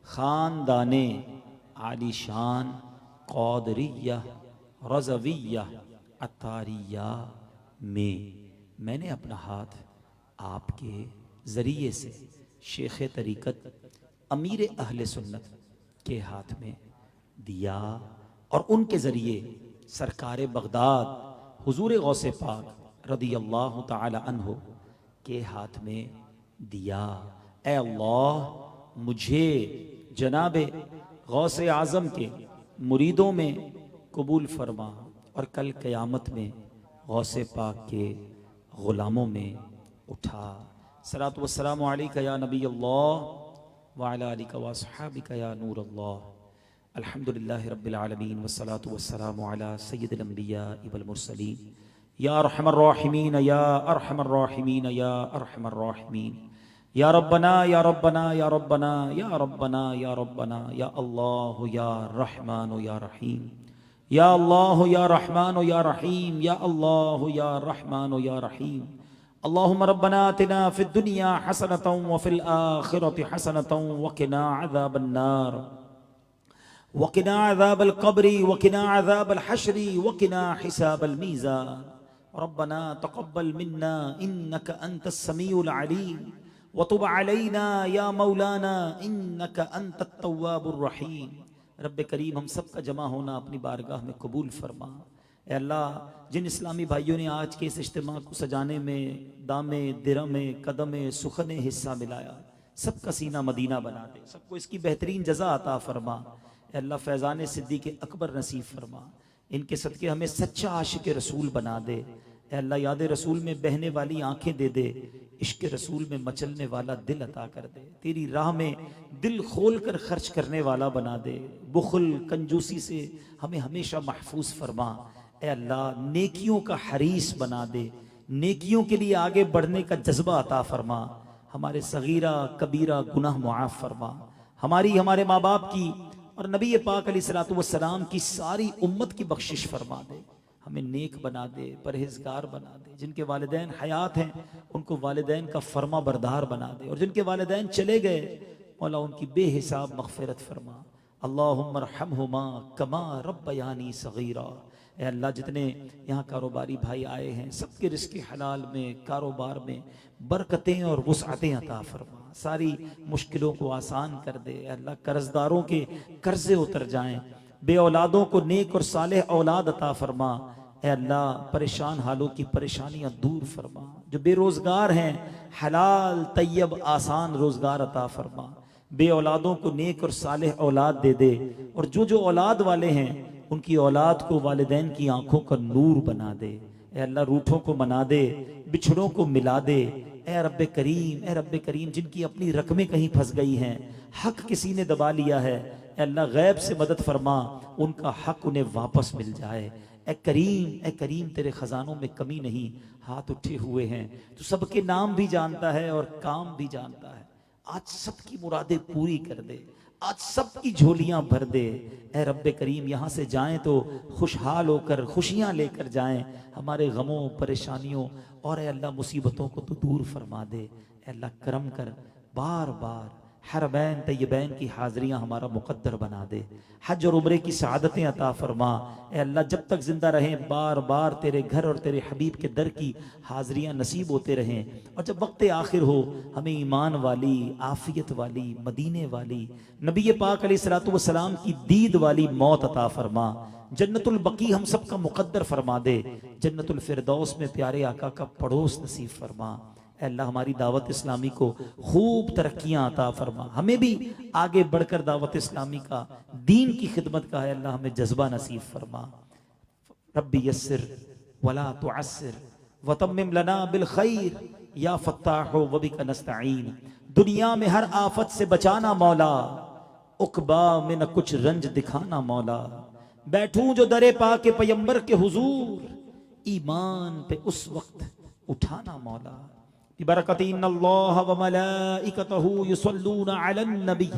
خاندان عالی شان قادریہ رضویہ اتاریہ میں نے اپنا ہاتھ آپ کے ذریعے سے شیخ طریقت امیر اہل سنت کے ہاتھ میں دیا، اور ان کے ذریعے سرکار بغداد حضور غوث پاک رضی اللہ تعالی عنہ کے ہاتھ میں دیا۔ اے اللہ مجھے جناب غوث اعظم کے مریدوں میں قبول فرما، اور کل قیامت میں غوث پاک کے غلاموں میں اٹھا۔ صلاۃ والسلام علیک یا نبی اللہ وعلی آلک واصحابک یا نور اللہ۔ الحمدللہ رب العالمین والصلاة والسلام علی سید الانبیاء والمرسلین یا ارحم الراحمین یا ارحم الراحمین یا ارحم الراحمین یا ربنا یا ربنا یا ربنا یا ربنا یا ربنا یا اللہ یا رحمان یا رحیم یا اللہ یا رحمان یا رحیم، یا اللہ یا رحمان یا رحیم۔ اللہم ربنا آتنا فی الدنیا حسنۃ وفی الآخرۃ حسنۃ وقنا عذاب النار وقنا عذاب القبر وقنا عذاب الحشر وقنا حساب المیزان۔ ربنا تقبل منا انک انت السمیع العلیم وتب علینا یا مولانا انک انت التواب الرحیم۔ رب کریم ہم سب کا جمع ہونا اپنی بارگاہ میں قبول فرما۔ اے اللہ، جن اسلامی بھائیوں نے آج کے اس اجتماع کو سجانے میں دامے درمے قدمے سخنے حصہ ملایا، سب کا سینہ مدینہ بنا دے، سب کو اس کی بہترین جزا عطا فرما۔ اے اللہ، فیضان صدیق اکبر نصیب فرما، ان کے صدقے ہمیں سچا عاشق رسول بنا دے۔ اے اللہ، یاد رسول میں بہنے والی آنکھیں دے دے، عشق رسول میں مچلنے والا دل عطا کر دے، تیری راہ میں دل کھول کر خرچ کرنے والا بنا دے، بخل کنجوسی سے ہمیں ہمیشہ محفوظ فرما۔ اے اللہ، نیکیوں کا حریص بنا دے، نیکیوں کے لیے آگے بڑھنے کا جذبہ عطا فرما، ہمارے صغیرہ کبیرہ گناہ معاف فرما، ہماری ہمارے ماں باپ کی اور نبی پاک علیہ الصلوۃ والسلام کی ساری امت کی بخشش فرما دے، ہمیں نیک بنا دے، پرہیزگار بنا دے، جن کے والدین حیات ہیں ان کو والدین کا فرما بردار بنا دے، اور جن کے والدین چلے گئے مولا ان کی بے حساب مغفرت فرما۔ اللہم ارحمہما کما ربیانی صغیرا۔ اے اللہ، جتنے یہاں کاروباری بھائی آئے ہیں سب کے رزق حلال میں، کاروبار میں برکتیں اور وسعتیں عطا فرما، ساری مشکلوں کو آسان کر دے۔ اے اللہ، قرض داروں کے قرضے اتر جائیں، بے اولادوں کو نیک اور صالح اولاد عطا فرما۔ اے اللہ، پریشان حالوں کی پریشانیاں دور فرما، جو بے روزگار ہیں حلال طیب آسان روزگار عطا فرما، بے اولادوں کو نیک اور صالح اولاد دے دے، اور جو اولاد والے ہیں ان کی اولاد کو والدین کی آنکھوں کا نور بنا دے۔ اے اللہ، روٹھوں کو منا دے، بچھڑوں کو ملا دے۔ اے رب کریم، اے رب کریم، جن کی اپنی رقمیں کہیں پھنس گئی ہیں، حق کسی نے دبا لیا ہے، اے اللہ غیب سے مدد فرما، ان کا حق انہیں واپس مل جائے۔ اے کریم، تیرے خزانوں میں کمی نہیں، ہاتھ اٹھے ہوئے ہیں، تو سب کے نام بھی جانتا ہے اور کام بھی جانتا ہے، آج سب کی مرادیں پوری کر دے، آج سب کی جھولیاں بھر دے۔ اے رب کریم، یہاں سے جائیں تو خوشحال ہو کر خوشیاں لے کر جائیں، ہمارے غموں پریشانیوں اور اے اللہ مصیبتوں کو تو دور فرما دے۔ اے اللہ، کرم کر، بار بار حرمین طیبین کی حاضریاں ہمارا مقدر بنا دے، حج اور عمرے کی سعادتیں عطا فرما۔ اے اللہ، جب تک زندہ رہیں بار بار تیرے گھر اور تیرے حبیب کے در کی حاضریاں نصیب ہوتے رہیں، اور جب وقت آخر ہو ہمیں ایمان والی، عافیت والی، مدینے والی، نبی پاک علیہ الصلوۃ والسلام کی دید والی موت عطا فرما۔ جنت البقیع ہم سب کا مقدر فرما دے، جنت الفردوس میں پیارے آقا کا پڑوس نصیب فرما۔ اے اللہ، ہماری دعوت اسلامی کو خوب ترقیاں عطا فرما، ہمیں بھی آگے بڑھ کر دعوت اسلامی کا، دین کی خدمت کا ہے اللہ ہمیں جذبہ نصیب فرما۔ ربی یسر ولا تعسر وتمم لنا بالخیر یا فتاح وبک نستعین۔ دنیا میں ہر آفت سے بچانا مولا، عقبا میں نہ کچھ رنج دکھانا مولا، بیٹھوں جو در پاک پیمبر کے حضور، ایمان پہ اس وقت اٹھانا مولا۔ برکت ان اللہ وملائکتہ یصلون علی النبی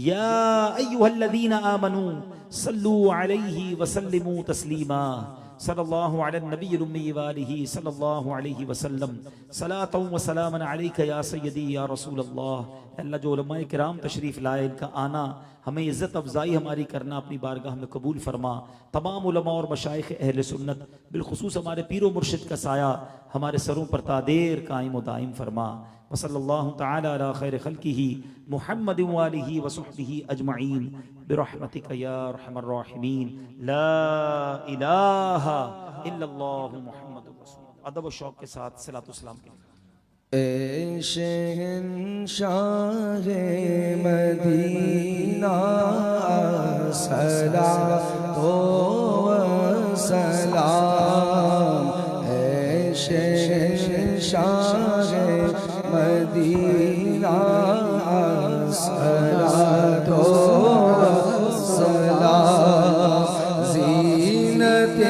یا ایھا الذین آمنوا صلوا علیہ وسلموا تسلیما۔ صلی اللہ علی النبی الامی وآلہ صلی اللہ علیہ وسلم، صلاۃ و سلاما علیک یا سیدی یا رسول اللہ۔ اللہ، جو علماء کرام تشریف لائے ان کا آنا ہمیں عزت افزائی ہماری کرنا اپنی بارگاہ میں قبول فرما۔ تمام علماء اور مشائخ اہل سنت، بالخصوص ہمارے پیر و مرشد کا سایہ ہمارے سروں پر تادیر قائم و دائم فرما۔ وصلی اللہ تعالی علی خیر خلقہ محمد وآلہ وصحبہ اجمعین برحمتک یا ارحم الراحمین۔ لا الہ الا اللہ محمد رسول اللہ۔ ادب و شوق کے ساتھ صلاۃ و سلام کے لیے۔ اے شہنشاہ مدینہ صلاۃ و سلام، اے شہنشاہ مدینہ صلاۃ و سلام، زینت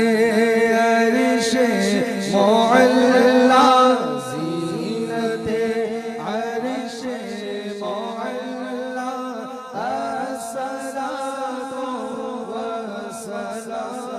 عرش معلا، الصلاة والسلام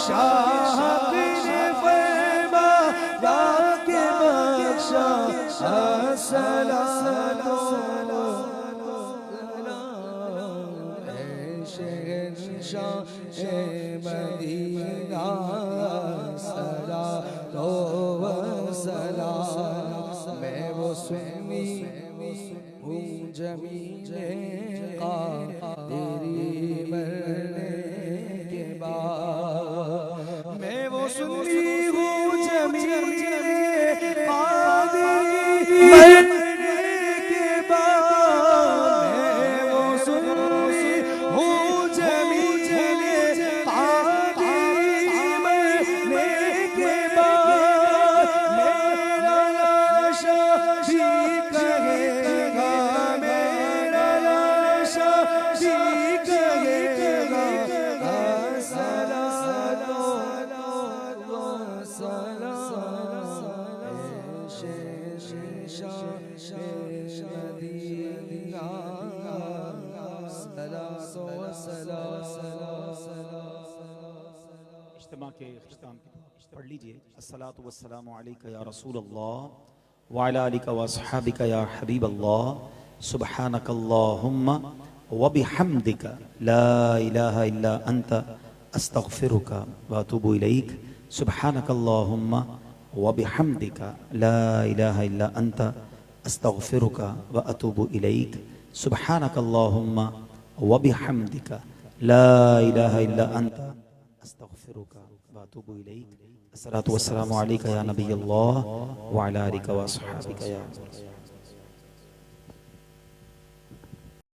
شاہ نے فرمایا کہ بخشا الصلاۃ اے شہنشاہ مدینہ صلاۃ و سلام میں وہ سنی ہوں جمیل قادری مرنے کے بعد میں وہ سنی ہوں جمیل قادری مرنے کے بعد میں وہ سنی ہوں جمیل قادری مرنے کے بعد میرا لاشا بھی کہے گا میرا لاشا بھی کہے گا الصلاۃ والسلام شہنشاہ مدینہ صلاۃ والسلام اجتماع کے اختتام کی پڑھ لیجئے الصلاۃ والسلام علیک یا رسول اللہ وعلی آلک واصحابک یا حبیب اللہ سبحانک اللہم وبحمدک لا الہ الا انت استغفرک واتوب الیک سبحانک اللہم وبحمدک لا الہ الا انت استغفرک واتوب الیک سبحانک اللہم وبحمدک لا الہ الا انت استغفرک واتوب الیک الصلاۃ والسلام علیک یا نبی اللہ وعلی آلک واصحابک یا